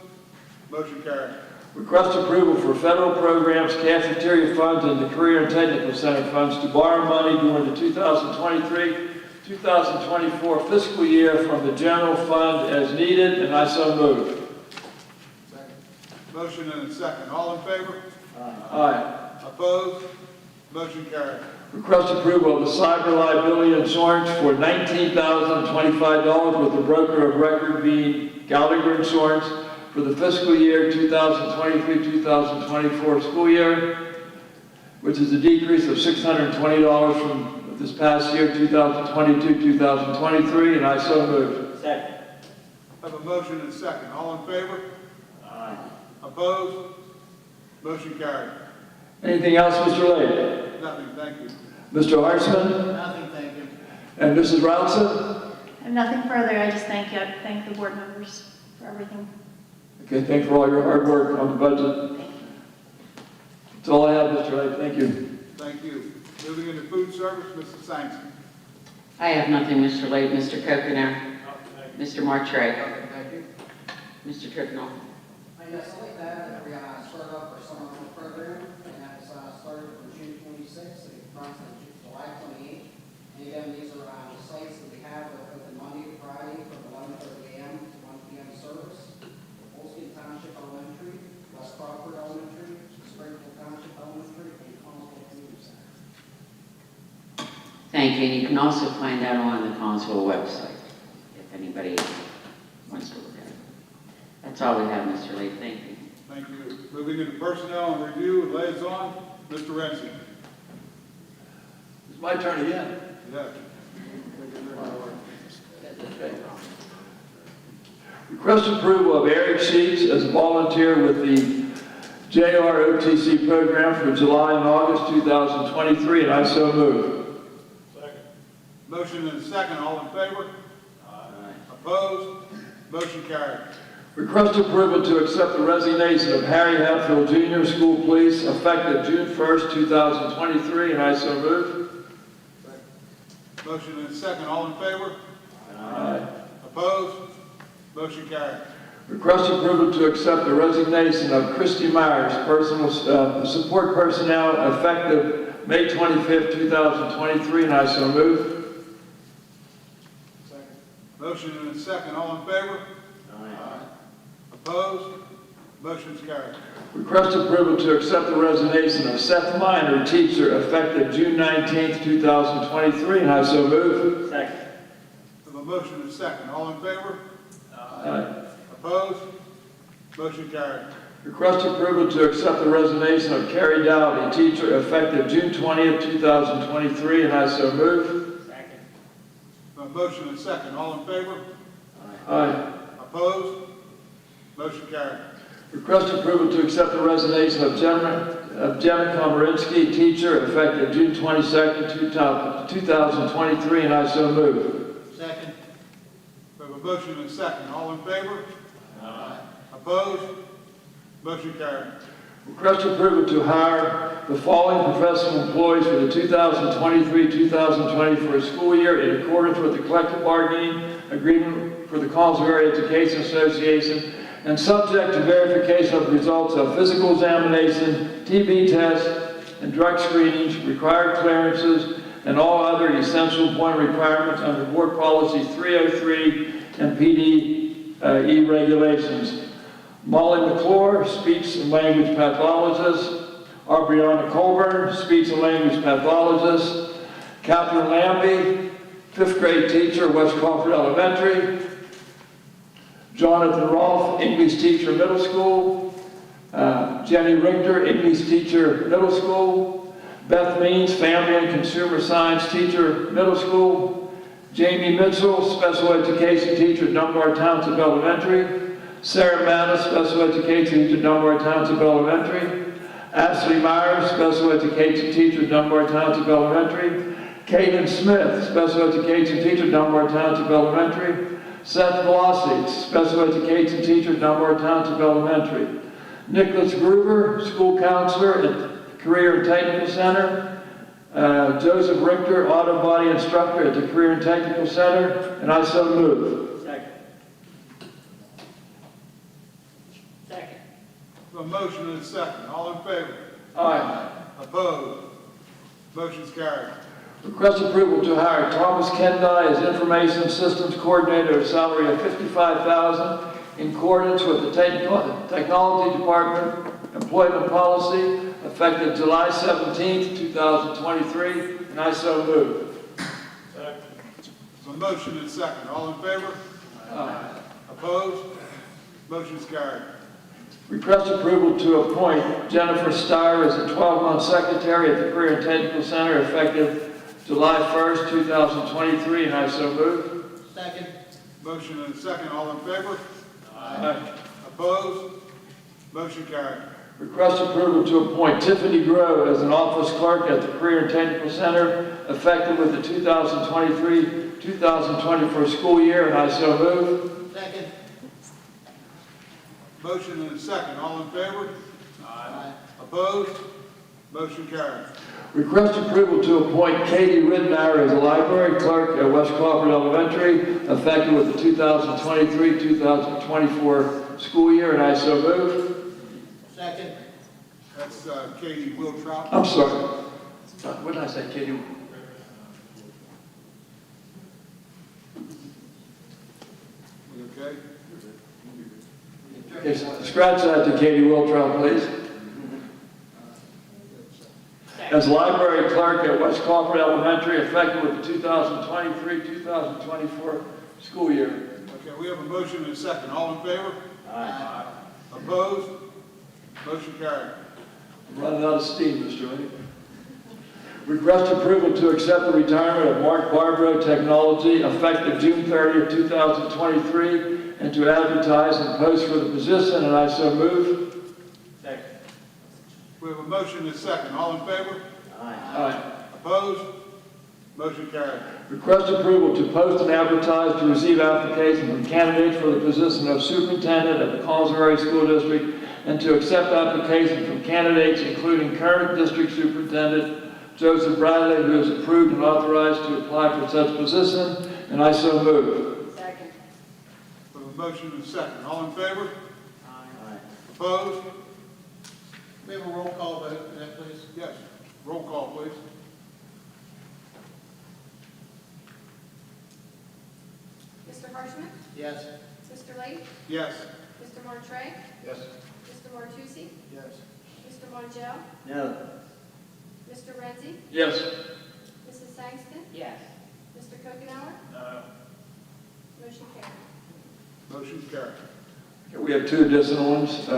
Speaker 2: Motion carried.
Speaker 7: Request approval for federal programs, cafeteria funds, and the Career and Technical Center funds to borrow money during the 2023-2024 fiscal year from the general fund as needed, and I so move.
Speaker 2: Motion and a second. All in favor?
Speaker 7: Aye.
Speaker 2: Opposed? Motion carried.
Speaker 7: Request approval of the cyber liability insurance for $19,025 with the broker of record being Gallagher Insurance for the fiscal year 2023-2024 school year, which is a decrease of $620 from this past year, 2022-2023, and I so move.
Speaker 8: Second.
Speaker 2: I have a motion and a second. All in favor? Opposed? Motion carried.
Speaker 7: Anything else, Mr. Lake?
Speaker 2: Nothing, thank you.
Speaker 7: Mr. Hartsman?
Speaker 8: Nothing, thank you.
Speaker 7: And Mrs. Routson?
Speaker 14: And nothing further, I just thank you, thank the board members for everything.
Speaker 7: Okay, thank you for all your hard work on the budget. That's all I have, Mr. Lake, thank you.
Speaker 2: Thank you. Moving into food service, Mrs. Sangston.
Speaker 15: I have nothing, Mr. Lade. Mr. Coconut. Mr. Martre.
Speaker 2: Thank you.
Speaker 15: Mr. Tricknell.
Speaker 16: Yes, I'd like to add that we start up our summer home program, and that's started from June 26th, and it runs on July 28th. And again, these are sites that we have that are open Monday to Friday from 11:30 a.m. to 1 p.m. service. Olskin Township Elementary, West Crawford Elementary, Springfield Township Elementary, and Collinsville Community Center.
Speaker 15: Thank you. And you can also find that on the Collinsville website, if anybody wants to look at it. That's all we have, Mr. Lade. Thank you.
Speaker 2: Thank you. Moving into personnel and review and liaison, Mr. Renzi.
Speaker 7: It's my turn again.
Speaker 2: Yes.
Speaker 7: Request approval of Eric Sheets as a volunteer with the JROTC program for July and August 2023, and I so move.
Speaker 2: Motion and a second. All in favor? Opposed? Motion carried.
Speaker 7: Request approval to accept the resignation of Harry Hatfield Jr., School Police, effective June 1st, 2023, and I so move.
Speaker 2: Motion and a second. All in favor?
Speaker 7: Aye.
Speaker 2: Opposed? Motion carried.
Speaker 7: Request approval to accept the resignation of Christy Myers, personal support personnel, effective May 25th, 2023, and I so move.
Speaker 2: Motion and a second. All in favor? Opposed? Motion's carried.
Speaker 7: Request approval to accept the resignation of Seth Minor, teacher, effective June 19th, 2023, and I so move.
Speaker 8: Second.
Speaker 2: Have a motion and a second. All in favor?
Speaker 7: Aye.
Speaker 2: Opposed? Motion carried.
Speaker 7: Request approval to accept the resignation of Carrie Dowdy, teacher, effective June 20th, 2023, and I so move.
Speaker 8: Second.
Speaker 2: A motion and a second. All in favor?
Speaker 7: Aye.
Speaker 2: Opposed? Motion carried.
Speaker 7: Request approval to accept the resignation of Jenna Komarinsky, teacher, effective June 22nd, 2023, and I so move.
Speaker 8: Second.
Speaker 2: We have a motion and a second. All in favor? Opposed? Motion carried.
Speaker 7: Request approval to hire the following professional employees for the 2023-2024 school year in accordance with the collective bargaining agreement for the Collinsville Area Education Association and subject to verification of the results of physical examination, TB tests, and drug screenings, required clearances, and all other essential employment requirements under Board Policy 303 and PDE regulations. Molly McClure, speech and language pathologist. Aubriana Colburn, speech and language pathologist. Catherine Lambie, 5th grade teacher, West Crawford Elementary. Jonathan Rolfe, English teacher, middle school. Jenny Richter, English teacher, middle school. Beth Means, family and consumer science teacher, middle school. Jamie Mitchell, special education teacher, Dunbar Township Elementary. Sarah Manis, special education teacher, Dunbar Township Elementary. Ashley Myers, special education teacher, Dunbar Township Elementary. Caden Smith, special education teacher, Dunbar Township Elementary. Seth Blossy, special education teacher, Dunbar Township Elementary. Nicholas Gruber, school counselor at Career and Technical Center. Joseph Richter, auto body instructor at the Career and Technical Center, and I so move.
Speaker 11: Second. Second.
Speaker 2: A motion and a second. All in favor?
Speaker 7: Aye.
Speaker 2: Opposed? Motion's carried.
Speaker 7: Request approval to hire Thomas Kendall as Information Systems Coordinator, a salary of $55,000 in accordance with the Technology Department Employment Policy, effective July 17th, 2023, and I so move.
Speaker 2: Second. A motion and a second. All in favor?
Speaker 7: Aye.
Speaker 2: Opposed? Motion's carried.
Speaker 7: Request approval to appoint Jennifer Steyer as a 12-month secretary at the Career and Technical Center, effective July 1st, 2023, and I so move.
Speaker 8: Second.
Speaker 2: Motion and a second. All in favor?
Speaker 7: Aye.
Speaker 2: Opposed? Motion carried.
Speaker 7: Request approval to appoint Tiffany Grove as an office clerk at the Career and Technical Center, effective with the 2023-2024 school year, and I so move.
Speaker 8: Second.
Speaker 2: Motion and a second. All in favor?
Speaker 8: Aye.
Speaker 2: Opposed? Motion carried.
Speaker 7: Request approval to appoint Katie Ridenour as a library clerk at West Crawford Elementary, effective with the 2023-2024 school year, and I so move.
Speaker 8: Second.
Speaker 2: That's Katie Wiltrout.
Speaker 7: I'm sorry. What did I say, Katie?
Speaker 2: You okay?
Speaker 7: Okay, scratch that to Katie Wiltrout, please. As library clerk at West Crawford Elementary, effective with the 2023-2024 school year.
Speaker 2: Okay, we have a motion and a second. All in favor?
Speaker 8: Aye.
Speaker 2: Opposed? Motion carried.
Speaker 7: I'm running out of steam, Mr. Lee. Request approval to accept the retirement of Mark Barbaro Technology, effective June 30th, 2023, and to advertise and post for the position, and I so move.
Speaker 11: Second.
Speaker 2: We have a motion and a second. All in favor?
Speaker 7: Aye.
Speaker 2: Opposed? Motion carried.
Speaker 7: Request approval to post and advertise to receive applications from candidates for the position of superintendent at the Collins Ferry School District, and to accept applications from candidates including current district superintendent Joseph Bradley, who is approved and authorized to apply for such position, and I so move.
Speaker 8: Second.
Speaker 2: We have a motion and a second. All in favor?
Speaker 11: Aye.
Speaker 2: Opposed?
Speaker 8: We have a roll call vote for that, please.
Speaker 2: Yes. Roll call, please.
Speaker 3: Mr. Harshman?
Speaker 8: Yes.
Speaker 3: Mr. Lake?
Speaker 2: Yes.
Speaker 3: Mr. Martre?
Speaker 13: Yes.
Speaker 3: Mr. Martucci?
Speaker 13: Yes.
Speaker 3: Mr. Montiel?
Speaker 11: No.
Speaker 3: Mr. Renzi?
Speaker 7: Yes.
Speaker 3: Mrs. Sangston?
Speaker 9: Yes.
Speaker 3: Mr. Kokenauer?
Speaker 13: No.
Speaker 3: Motion carried.
Speaker 2: Motion carried.
Speaker 7: Okay, we have two additional ones.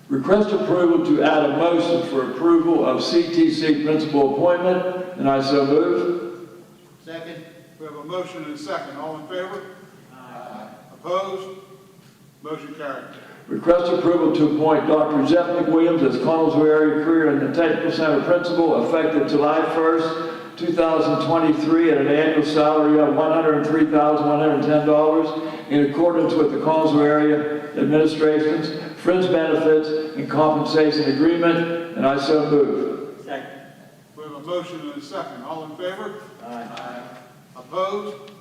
Speaker 7: Request approval to add a motion for approval of CTC principal appointment, and I so move.
Speaker 8: Second.
Speaker 2: We have a motion and a second. All in favor? Opposed? Motion carried.
Speaker 7: Request approval to appoint Dr. Jeff McWilliams as Connellsville Area Career and Technical Center Principal, effective July 1st, 2023, at an annual salary of $103,110 in accordance with the Connellsville Area Administration's fringe benefits and compensation agreement, and I so move.
Speaker 11: Second.
Speaker 2: We have a motion and a second. All in favor?
Speaker 11: Aye.
Speaker 2: Opposed?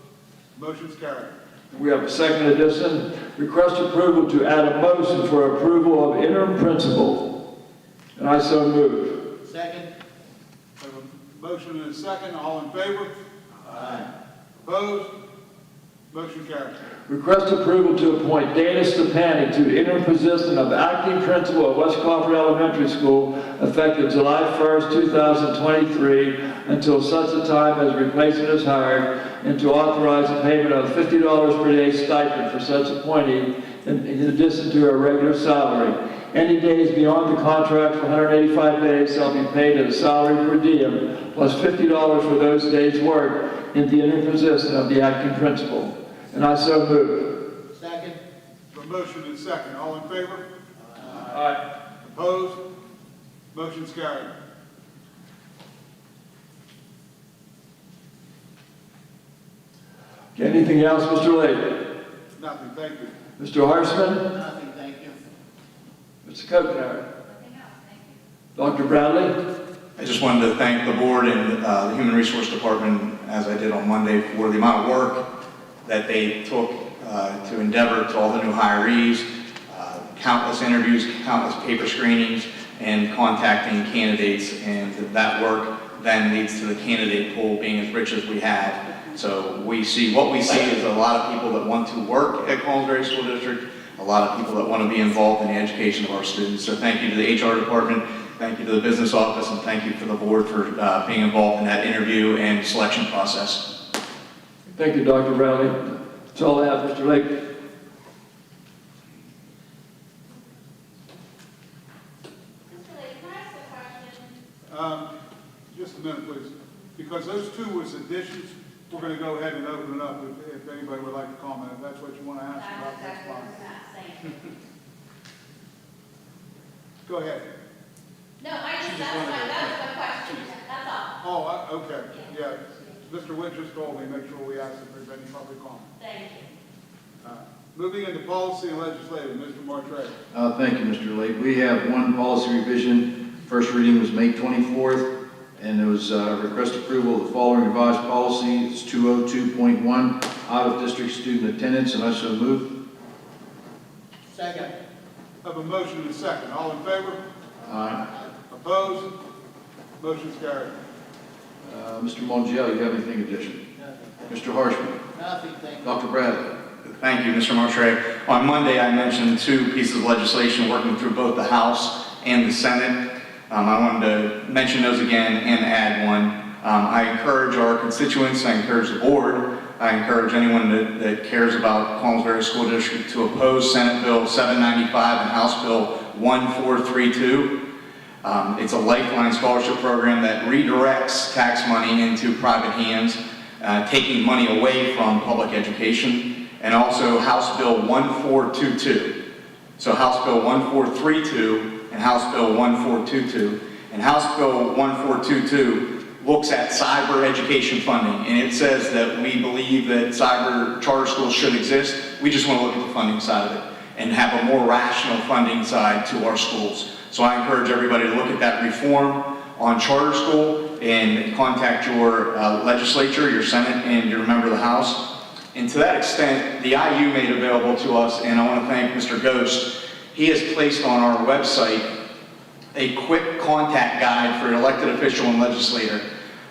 Speaker 2: Motion's carried.
Speaker 7: We have a second addition. Request approval to add a motion for approval of interim principal, and I so move.
Speaker 8: Second.
Speaker 2: We have a motion and a second. All in favor?
Speaker 11: Aye.
Speaker 2: Opposed? Motion carried.
Speaker 7: Request approval to appoint Dana Stepanic to interim position of acting principal at West Crawford Elementary School, effective July 1st, 2023, until such a time as replacement is hired, and to authorize the payment of $50 per day stipend for such appointee, in addition to her regular salary. Any days beyond the contract for 185 days shall be paid at a salary per diem, plus $50 for those days worked in the interim position of the acting principal. And I so move.
Speaker 8: Second.
Speaker 2: A motion and a second. All in favor?
Speaker 7: Aye.
Speaker 2: Opposed? Motion's carried.
Speaker 7: Anything else, Mr. Lake?
Speaker 2: Nothing, thank you.
Speaker 7: Mr. Horstman?
Speaker 8: Nothing, thank you.
Speaker 7: Mr. Kokenauer? Dr. Bradley?
Speaker 6: I just wanted to thank the board and the Human Resource Department, as I did on Monday, for the amount of work that they took to endeavor to all the new hirees, countless interviews, countless paper screenings, and contacting candidates. And that work then leads to the candidate pool being as rich as we have. So what we see is a lot of people that want to work at Collins Ferry School District, a lot of people that want to be involved in the education of our students. So thank you to the HR department, thank you to the business office, and thank you for the board for being involved in that interview and selection process.
Speaker 7: Thank you, Dr. Bradley. That's all I have, Mr. Lake.
Speaker 3: Mr. Lake, can I ask a question?
Speaker 2: Just a minute, please. Because those two was additions, we're going to go ahead and open it up if anybody would like to comment. If that's what you want to ask about, that's fine. Go ahead.
Speaker 3: No, that's my question, that's all.
Speaker 2: Oh, okay, yeah. Mr. Witt just told me, make sure we ask if there's any public comment.
Speaker 3: Thank you.
Speaker 2: Moving into policy and legislative, Mr. Martrey.
Speaker 13: Thank you, Mr. Lake. We have one policy revision. First reading was May 24th, and it was request approval of the following revised policy. It's 202.1, out-of-district student attendance, and I so move.
Speaker 8: Second.
Speaker 2: Have a motion and a second. All in favor?
Speaker 13: Aye.
Speaker 2: Opposed? Motion's carried.
Speaker 13: Mr. Mongiel, you have anything additional? Mr. Harshman?
Speaker 8: Nothing, thank you.
Speaker 13: Dr. Bradley?
Speaker 6: Thank you, Mr. Martrey. On Monday, I mentioned two pieces of legislation working through both the House and the Senate. I wanted to mention those again and add one. I encourage our constituents, I encourage the board, I encourage anyone that cares about Collins Ferry School District to oppose Senate Bill 795 and House Bill 1432. It's a lifeline scholarship program that redirects tax money into private hands, taking money away from public education, and also House Bill 1422. So House Bill 1432 and House Bill 1422. And House Bill 1422 looks at cyber education funding, and it says that we believe that cyber charter schools should exist. We just want to look at the funding side of it and have a more rational funding side to our schools. So I encourage everybody to look at that reform on charter school and contact your legislature, your Senate, and your member of the House. And to that extent, the IU made available to us, and I want to thank Mr. Ghost. He has placed on our website a quick contact guide for elected official and legislator.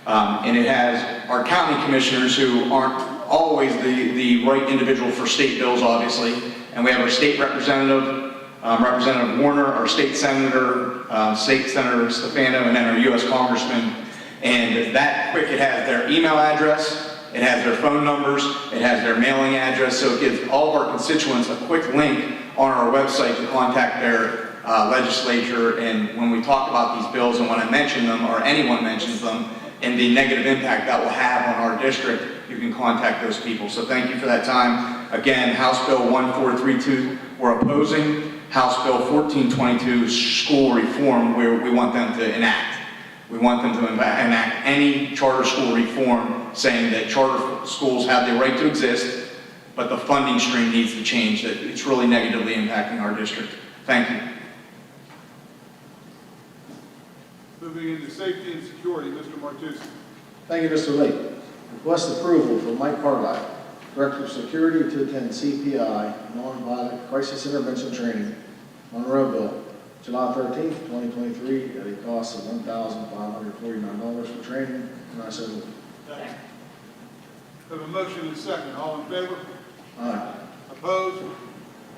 Speaker 6: And it has our county commissioners who aren't always the right individual for state bills, obviously. And we have our state representative, Representative Warner, our state senator, State Senator Stefano, and then our U.S. Congressman. And that quick, it has their email address, it has their phone numbers, it has their mailing address, so it gives all of our constituents a quick link on our website to contact their legislature. And when we talk about these bills and when I mention them, or anyone mentions them, and the negative impact that will have on our district, you can contact those people. So thank you for that time. Again, House Bill 1432, we're opposing. House Bill 1422, school reform, where we want them to enact. We want them to enact any charter school reform saying that charter schools have the right to exist, but the funding stream needs to change, that it's really negatively impacting our district. Thank you.
Speaker 2: Moving into safety and security, Mr. Martucci.
Speaker 17: Thank you, Mr. Lake. Request approval for Mike Carlack, Director of Security, to attend CPI, Nonviolent Crisis Intervention Training, Monroeville, July 13th, 2023, at a cost of $1,549 for training, and I so move.
Speaker 2: Have a motion and a second. All in favor?
Speaker 17: Aye.
Speaker 2: Opposed?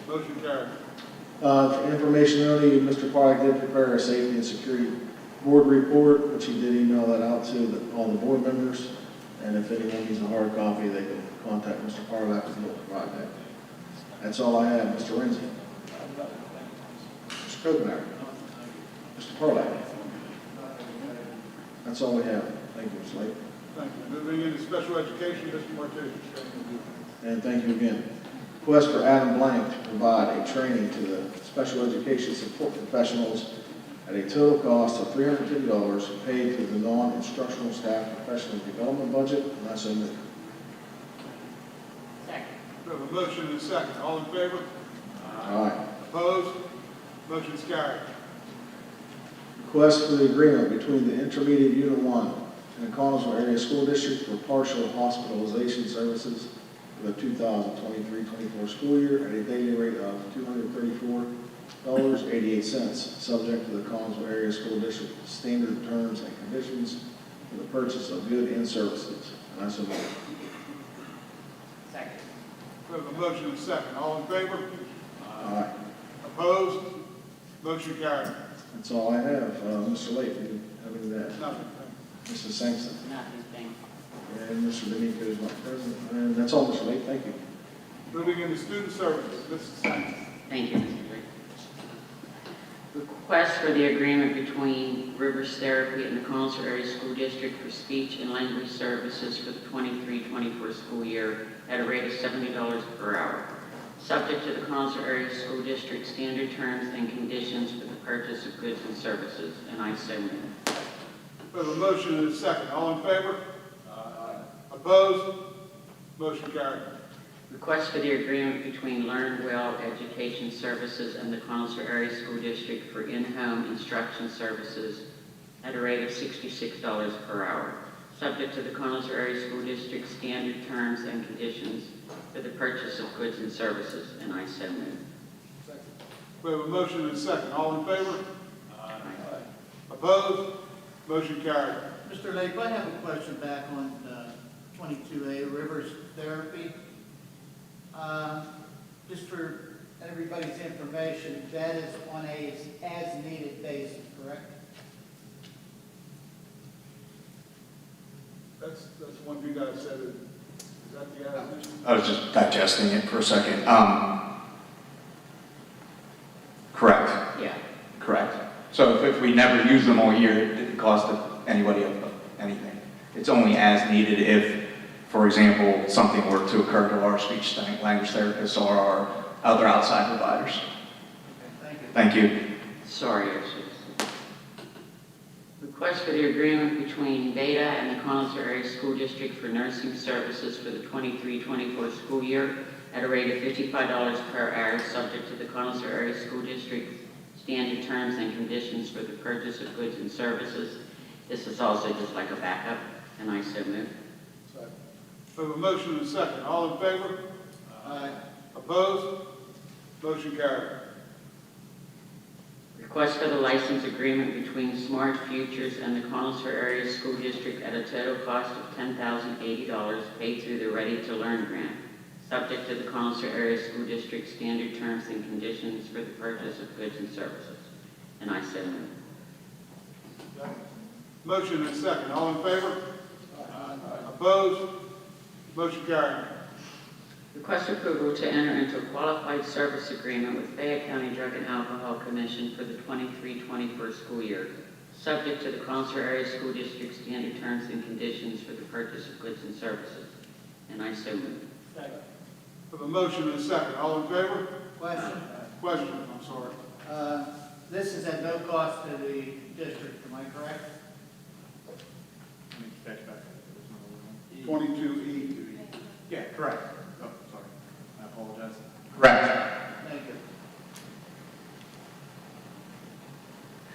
Speaker 2: Motion carried.
Speaker 17: For information only, Mr. Carlack did prepare a safety and security board report, which he did email that out to all the board members. And if anyone needs a hard copy, they can contact Mr. Carlack and he'll provide that. That's all I have. Mr. Renzi. Mr. Kokenauer. Mr. Carlack. That's all we have. Thank you, Mr. Lake.
Speaker 2: Thank you. Moving into special education, Mr. Martucci.
Speaker 17: And thank you again. Request for Adam Blank to provide a training to the special education support professionals at a total cost of $350 paid to the non-instructional staff professional development budget, and I so move.
Speaker 2: We have a motion and a second. All in favor?
Speaker 17: Aye.
Speaker 2: Opposed? Motion's carried.
Speaker 17: Request for the agreement between the Intermediate Unit 1 and the Connellsville Area School District for partial hospitalization services for the 2023-24 school year at a daily rate of $234.88, subject to the Connellsville Area School District standard terms and conditions for the purchase of goods and services. And I so move.
Speaker 15: Second.
Speaker 2: We have a motion and a second. All in favor?
Speaker 17: Aye.
Speaker 2: Opposed? Motion carried.
Speaker 17: That's all I have. Mr. Lake, do you have any of that?
Speaker 2: Nothing.
Speaker 17: Mrs. Sampson?
Speaker 15: Nothing, thank you.
Speaker 17: And Mr. D'Amico is not present. And that's all, Mr. Lake. Thank you.
Speaker 2: Moving into student services, Mrs. Sampson.
Speaker 15: Thank you, Mr. Lee. Request for the agreement between Rivers Therapy and the Connellsville Area School District for speech and language services for the 23-24 school year at a rate of $70 per hour, subject to the Connellsville Area School District standard terms and conditions for the purchase of goods and services, and I so move.
Speaker 2: We have a motion and a second. All in favor? Opposed? Motion carried.
Speaker 15: Request for the agreement between Learn Well Education Services and the Connellsville Area School District for in-home instruction services at a rate of $66 per hour, subject to the Connellsville Area School District standard terms and conditions for the purchase of goods and services, and I so move.
Speaker 2: We have a motion and a second. All in favor? Opposed? Motion carried.
Speaker 8: Mr. Lake, I have a question back on 22A, Rivers Therapy. Just for everybody's information, that is on a as-needed basis, correct?
Speaker 2: That's one thing I said. Is that the addition?
Speaker 6: I was just digesting it for a second. Correct.
Speaker 15: Yeah.
Speaker 6: Correct. So if we never use them all year, it didn't cost anybody anything. It's only as needed if, for example, something were to occur to our speech language therapists or our other outside providers.
Speaker 8: Okay, thank you.
Speaker 6: Thank you.
Speaker 15: Sorry, I should have said. Request for the agreement between Beta and the Connellsville Area School District for nursing services for the 23-24 school year at a rate of $55 per hour, subject to the Connellsville Area School District standard terms and conditions for the purchase of goods and services. This is also just like a backup, and I so move.
Speaker 2: We have a motion and a second. All in favor? Opposed? Motion carried.
Speaker 15: Request for the license agreement between Smart Futures and the Connellsville Area School District at a total cost of $10,080 paid through the Ready to Learn grant, subject to the Connellsville Area School District standard terms and conditions for the purchase of goods and services. And I so move.
Speaker 2: Motion and a second. All in favor? Opposed? Motion carried.
Speaker 15: Request approval to enter into a qualified service agreement with Fayette County Drug and Alcohol Commission for the 23-24 school year, subject to the Connellsville Area School District standard terms and conditions for the purchase of goods and services. And I so move.
Speaker 2: We have a motion and a second. All in favor?
Speaker 8: Question.
Speaker 2: Question, I'm sorry.
Speaker 8: This is at no cost to the district, am I correct?
Speaker 2: 22E. Yeah, correct. Oh, sorry. I apologize.
Speaker 6: Correct.
Speaker 8: Thank you.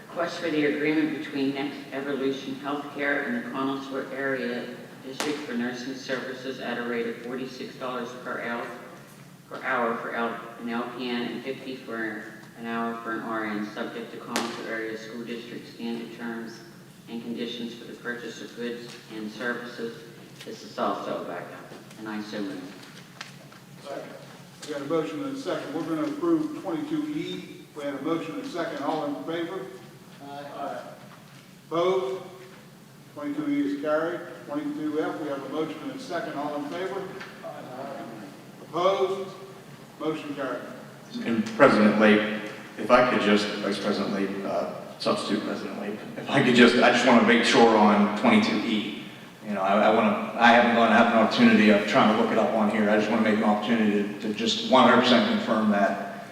Speaker 15: Request for the agreement between Next Evolution Healthcare and the Connellsville Area District for nursing services at a rate of $46 per hour for an LPN and $50 for an hour for an RN, subject to Connellsville Area School District standard terms and conditions for the purchase of goods and services. This is also a backup, and I so move.
Speaker 2: We got a motion and a second. We're going to approve 22E. We had a motion and a second. All in favor? Opposed? 22E is carried. 22F, we have a motion and a second. All in favor? Opposed? Motion carried.
Speaker 6: And President Lake, if I could just, Vice President Lake, Substitute President Lake, if I could just, I just want to make sure on 22E. You know, I haven't had an opportunity of trying to look it up on here. I just want to make an opportunity to just 100% confirm that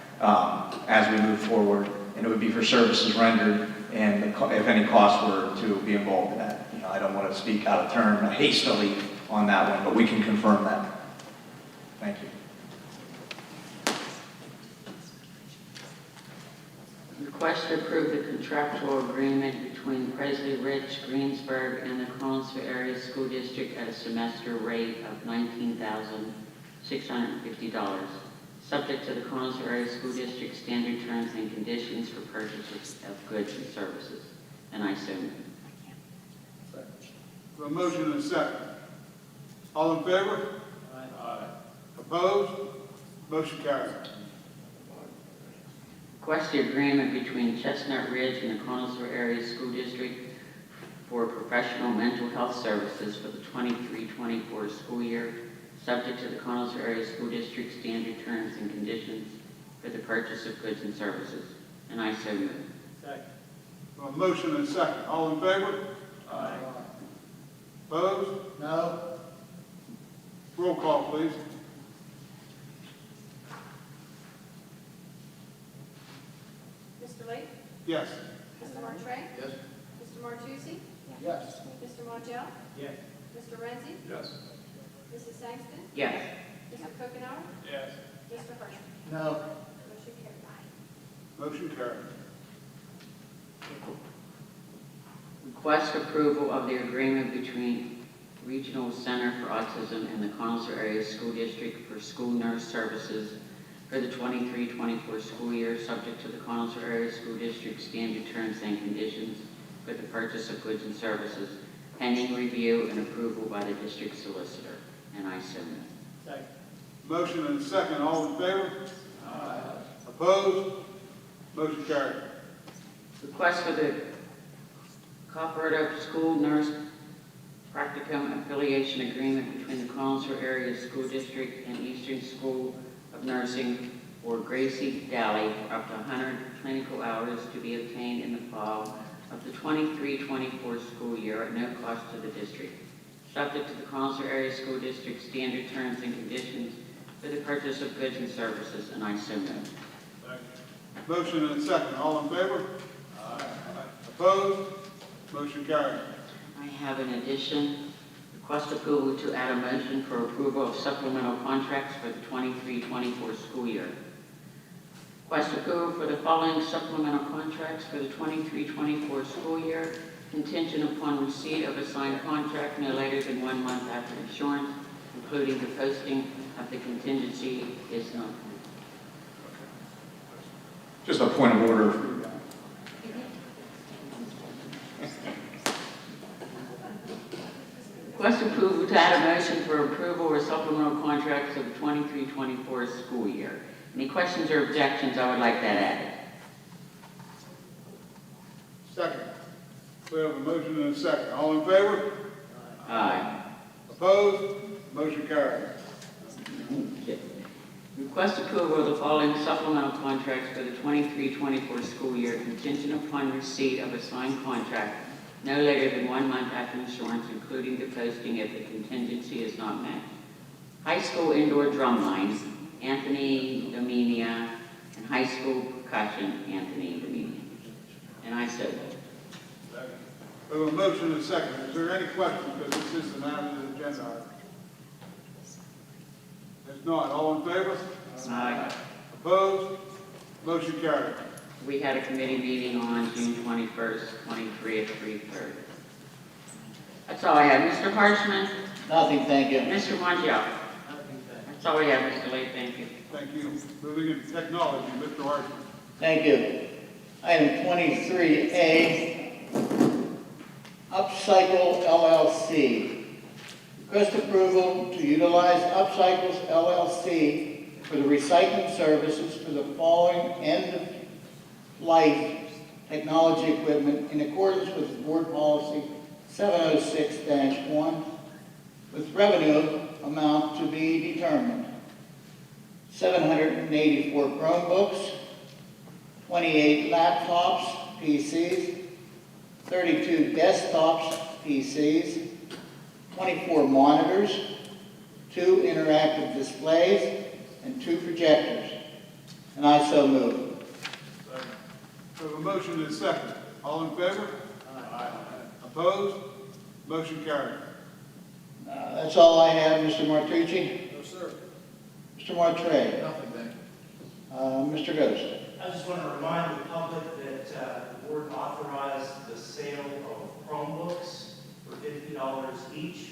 Speaker 6: as we move forward. And it would be for services rendered and if any costs were to be involved in that. You know, I don't want to speak out of turn hastily on that one, but we can confirm that. Thank you.
Speaker 15: Request to approve the contractual agreement between Presley Ridge, Greensburg, and the Collinsville Area School District at a semester rate of $19,650, subject to the Collinsville Area School District standard terms and conditions for purchases of goods and services. And I so move.
Speaker 2: A motion and a second. All in favor? Aye. Opposed? Motion carries.
Speaker 15: Request the agreement between Chestnut Ridge and the Collinsville Area School District for professional mental health services for the 23-24 school year, subject to the Collinsville Area School District standard terms and conditions for the purchase of goods and services. And I so move.
Speaker 2: A motion and a second. All in favor?
Speaker 8: Aye.
Speaker 2: Opposed?
Speaker 8: No.
Speaker 2: Roll call, please.
Speaker 3: Mr. Lake?
Speaker 2: Yes.
Speaker 3: Mr. Martre?
Speaker 17: Yes.
Speaker 3: Mr. Martucci?
Speaker 17: Yes.
Speaker 3: Mr. Montiel?
Speaker 12: Yes.
Speaker 3: Mr. Renzi?
Speaker 12: Yes.
Speaker 3: Mrs. Sangster?
Speaker 15: Yes.
Speaker 3: Mr. Kokenauer?
Speaker 12: Yes.
Speaker 3: Mr. Hirschman?
Speaker 8: No.
Speaker 3: Motion carried.
Speaker 2: Motion carried.
Speaker 15: Request approval of the agreement between Regional Center for Autism and the Collinsville Area School District for school nurse services for the 23-24 school year, subject to the Collinsville Area School District standard terms and conditions for the purchase of goods and services, pending review and approval by the district solicitor. And I so move.
Speaker 8: Second.
Speaker 2: Motion and a second. All in favor? Aye. Opposed? Motion carried.
Speaker 15: Request for the Cooperative School Nurse Practicum Affiliation Agreement between the Collinsville Area School District and Eastern School of Nursing for Gracie Daly for up to 100 clinical hours to be obtained in the fall of the 23-24 school year at no cost to the district, subject to the Collinsville Area School District standard terms and conditions for the purchase of goods and services. And I so move.
Speaker 2: Motion and a second. All in favor? Aye. Opposed? Motion carried.
Speaker 15: I have an addition. Request approval to add a motion for approval of supplemental contracts for the 23-24 school year. Request approval for the following supplemental contracts for the 23-24 school year, contingent upon receipt of a signed contract no later than 1 month after insurance, including the posting of the contingency is not.
Speaker 6: Just a point of order.
Speaker 15: Request approval to add a motion for approval or supplemental contracts for the 23-24 school year. Any questions or objections? I would like that added.
Speaker 2: Second. We have a motion and a second. All in favor?
Speaker 15: Aye.
Speaker 2: Opposed? Motion carried.
Speaker 15: Request approval of the following supplemental contracts for the 23-24 school year, contingent upon receipt of a signed contract no later than 1 month after insurance, including the posting if the contingency is not met. High school indoor drum line, Anthony Domenia, and high school percussion, Anthony Domenia. And I so move.
Speaker 2: We have a motion and a second. Is there any questions? Because this is an added agenda item. If not, all in favor?
Speaker 15: Aye.
Speaker 2: Opposed? Motion carried.
Speaker 15: We had a committee meeting on June 21st, 23 at 3:30. That's all I have. Mr. Harshman?
Speaker 8: Nothing, thank you.
Speaker 15: Mr. Montiel? That's all I have, Mr. Lake. Thank you.
Speaker 2: Thank you. Moving into technology, Mr. Hartman.
Speaker 8: Thank you. Item 23A, Upcycle LLC. Request approval to utilize Upcycles LLC for the recycling services for the following end-of-life technology equipment in accordance with Board Policy 706-1, with revenue amount to be determined. 784 Chromebooks, 28 laptops, PCs, 32 desktops, PCs, 24 monitors, 2 interactive displays, and 2 projectors. And I so move.
Speaker 2: We have a motion and a second. All in favor? Aye. Opposed? Motion carried.
Speaker 8: That's all I have, Mr. Martucci.
Speaker 17: No, sir.
Speaker 8: Mr. Martre.
Speaker 17: Nothing, thank you.
Speaker 8: Mr. Ghost.
Speaker 18: I just want to remind the public that the board authorized the sale of Chromebooks for $50 each.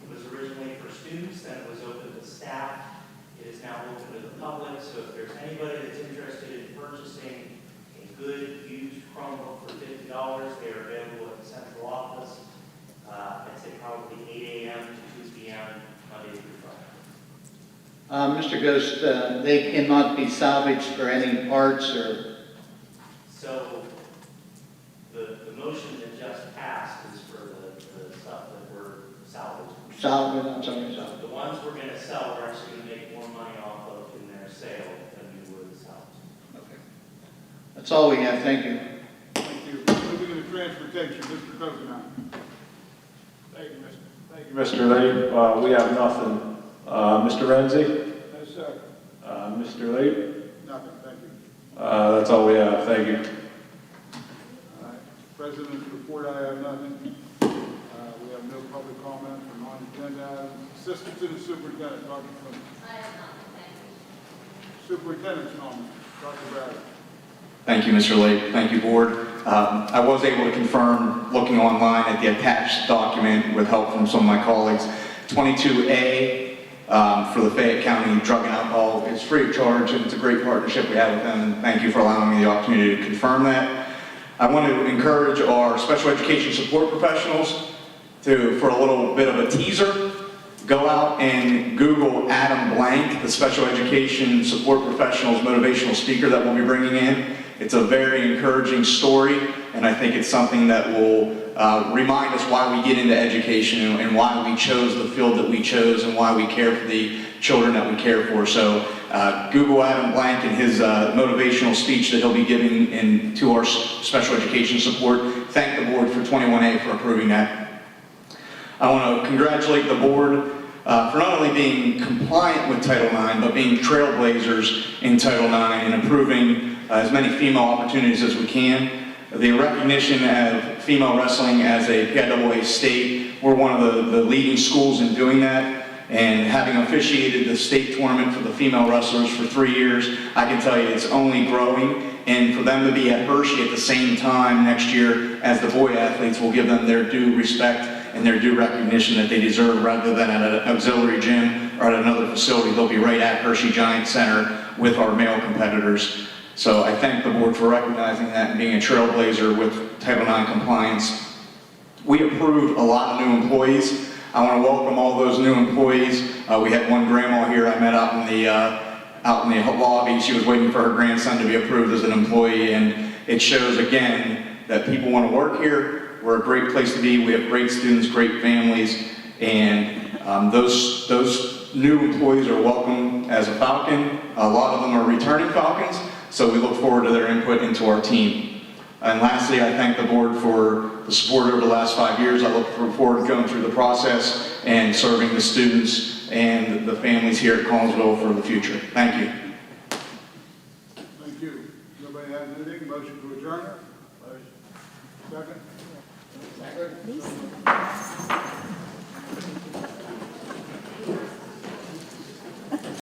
Speaker 18: It was originally for students, then it was open to staff. It is now open to the public, so if there's anybody that's interested in purchasing a good used Chromebook for $50, they are available at the central office. I'd say probably 8 a.m. to 2 p.m. Monday through Friday.
Speaker 8: Mr. Ghost, they cannot be salvaged for any parts or...
Speaker 18: So the motion that just passed is for the stuff that we're salvaged.
Speaker 8: I'm sorry.
Speaker 18: The ones we're going to sell, we're actually going to make more money off of in their sale than we would salvage.
Speaker 8: Okay. That's all we have. Thank you.
Speaker 2: Thank you. Moving into transportation, Mr. Coconut. Thank you, Mr.
Speaker 10: Mr. Lee, we have nothing. Mr. Renzi?
Speaker 2: No, sir.
Speaker 10: Mr. Lee?
Speaker 2: Nothing, thank you.
Speaker 10: That's all we have. Thank you.
Speaker 2: All right. President's report, I have nothing. We have no public comment for non-agenda items. Assistant to the Superintendent, Dr. Flynn.
Speaker 3: I have nothing, thank you.
Speaker 2: Superintendent's nominee, Dr. Bradley.
Speaker 6: Thank you, Mr. Lake. Thank you, Board. I was able to confirm, looking online at the attached document with help from some of my colleagues, 22A for the Fayette County Drug and Alcohol is free of charge, and it's a great partnership we have with them, and thank you for allowing me the opportunity to confirm that. I want to encourage our special education support professionals for a little bit of a teaser. Go out and Google Adam Blank, the special education support professionals motivational speaker that we'll be bringing in. It's a very encouraging story, and I think it's something that will remind us why we get into education and why we chose the field that we chose and why we care for the children that we care for. So Google Adam Blank and his motivational speech that he'll be giving to our special education support. Thank the board for 21A for approving that. I want to congratulate the board for not only being compliant with Title IX, but being trailblazers in Title IX and improving as many female opportunities as we can. The recognition of female wrestling as a PIAA state, we're one of the leading schools in doing that. And having officiated the state tournament for the female wrestlers for 3 years, I can tell you it's only growing. And for them to be at Hershey at the same time next year as the boy athletes will give them their due respect and their due recognition that they deserve, rather than at an auxiliary gym or at another facility. They'll be right at Hershey Giant Center with our male competitors. So I thank the board for recognizing that and being a trailblazer with Title IX compliance. We approved a lot of new employees. I want to welcome all those new employees. We had one grandma here I met out in the lobby. She was waiting for her grandson to be approved as an employee, and it shows again that people want to work here. We're a great place to be. We have great students, great families, and those new employees are welcome as a Falcon. A lot of them are returning Falcons, so we look forward to their input into our team. And lastly, I thank the board for the support over the last 5 years. I look forward to going through the process and serving the students and the families here at Collinsville for the future. Thank you.
Speaker 2: Thank you. Nobody has anything? Motion to adjourn? Motion. Second? Second.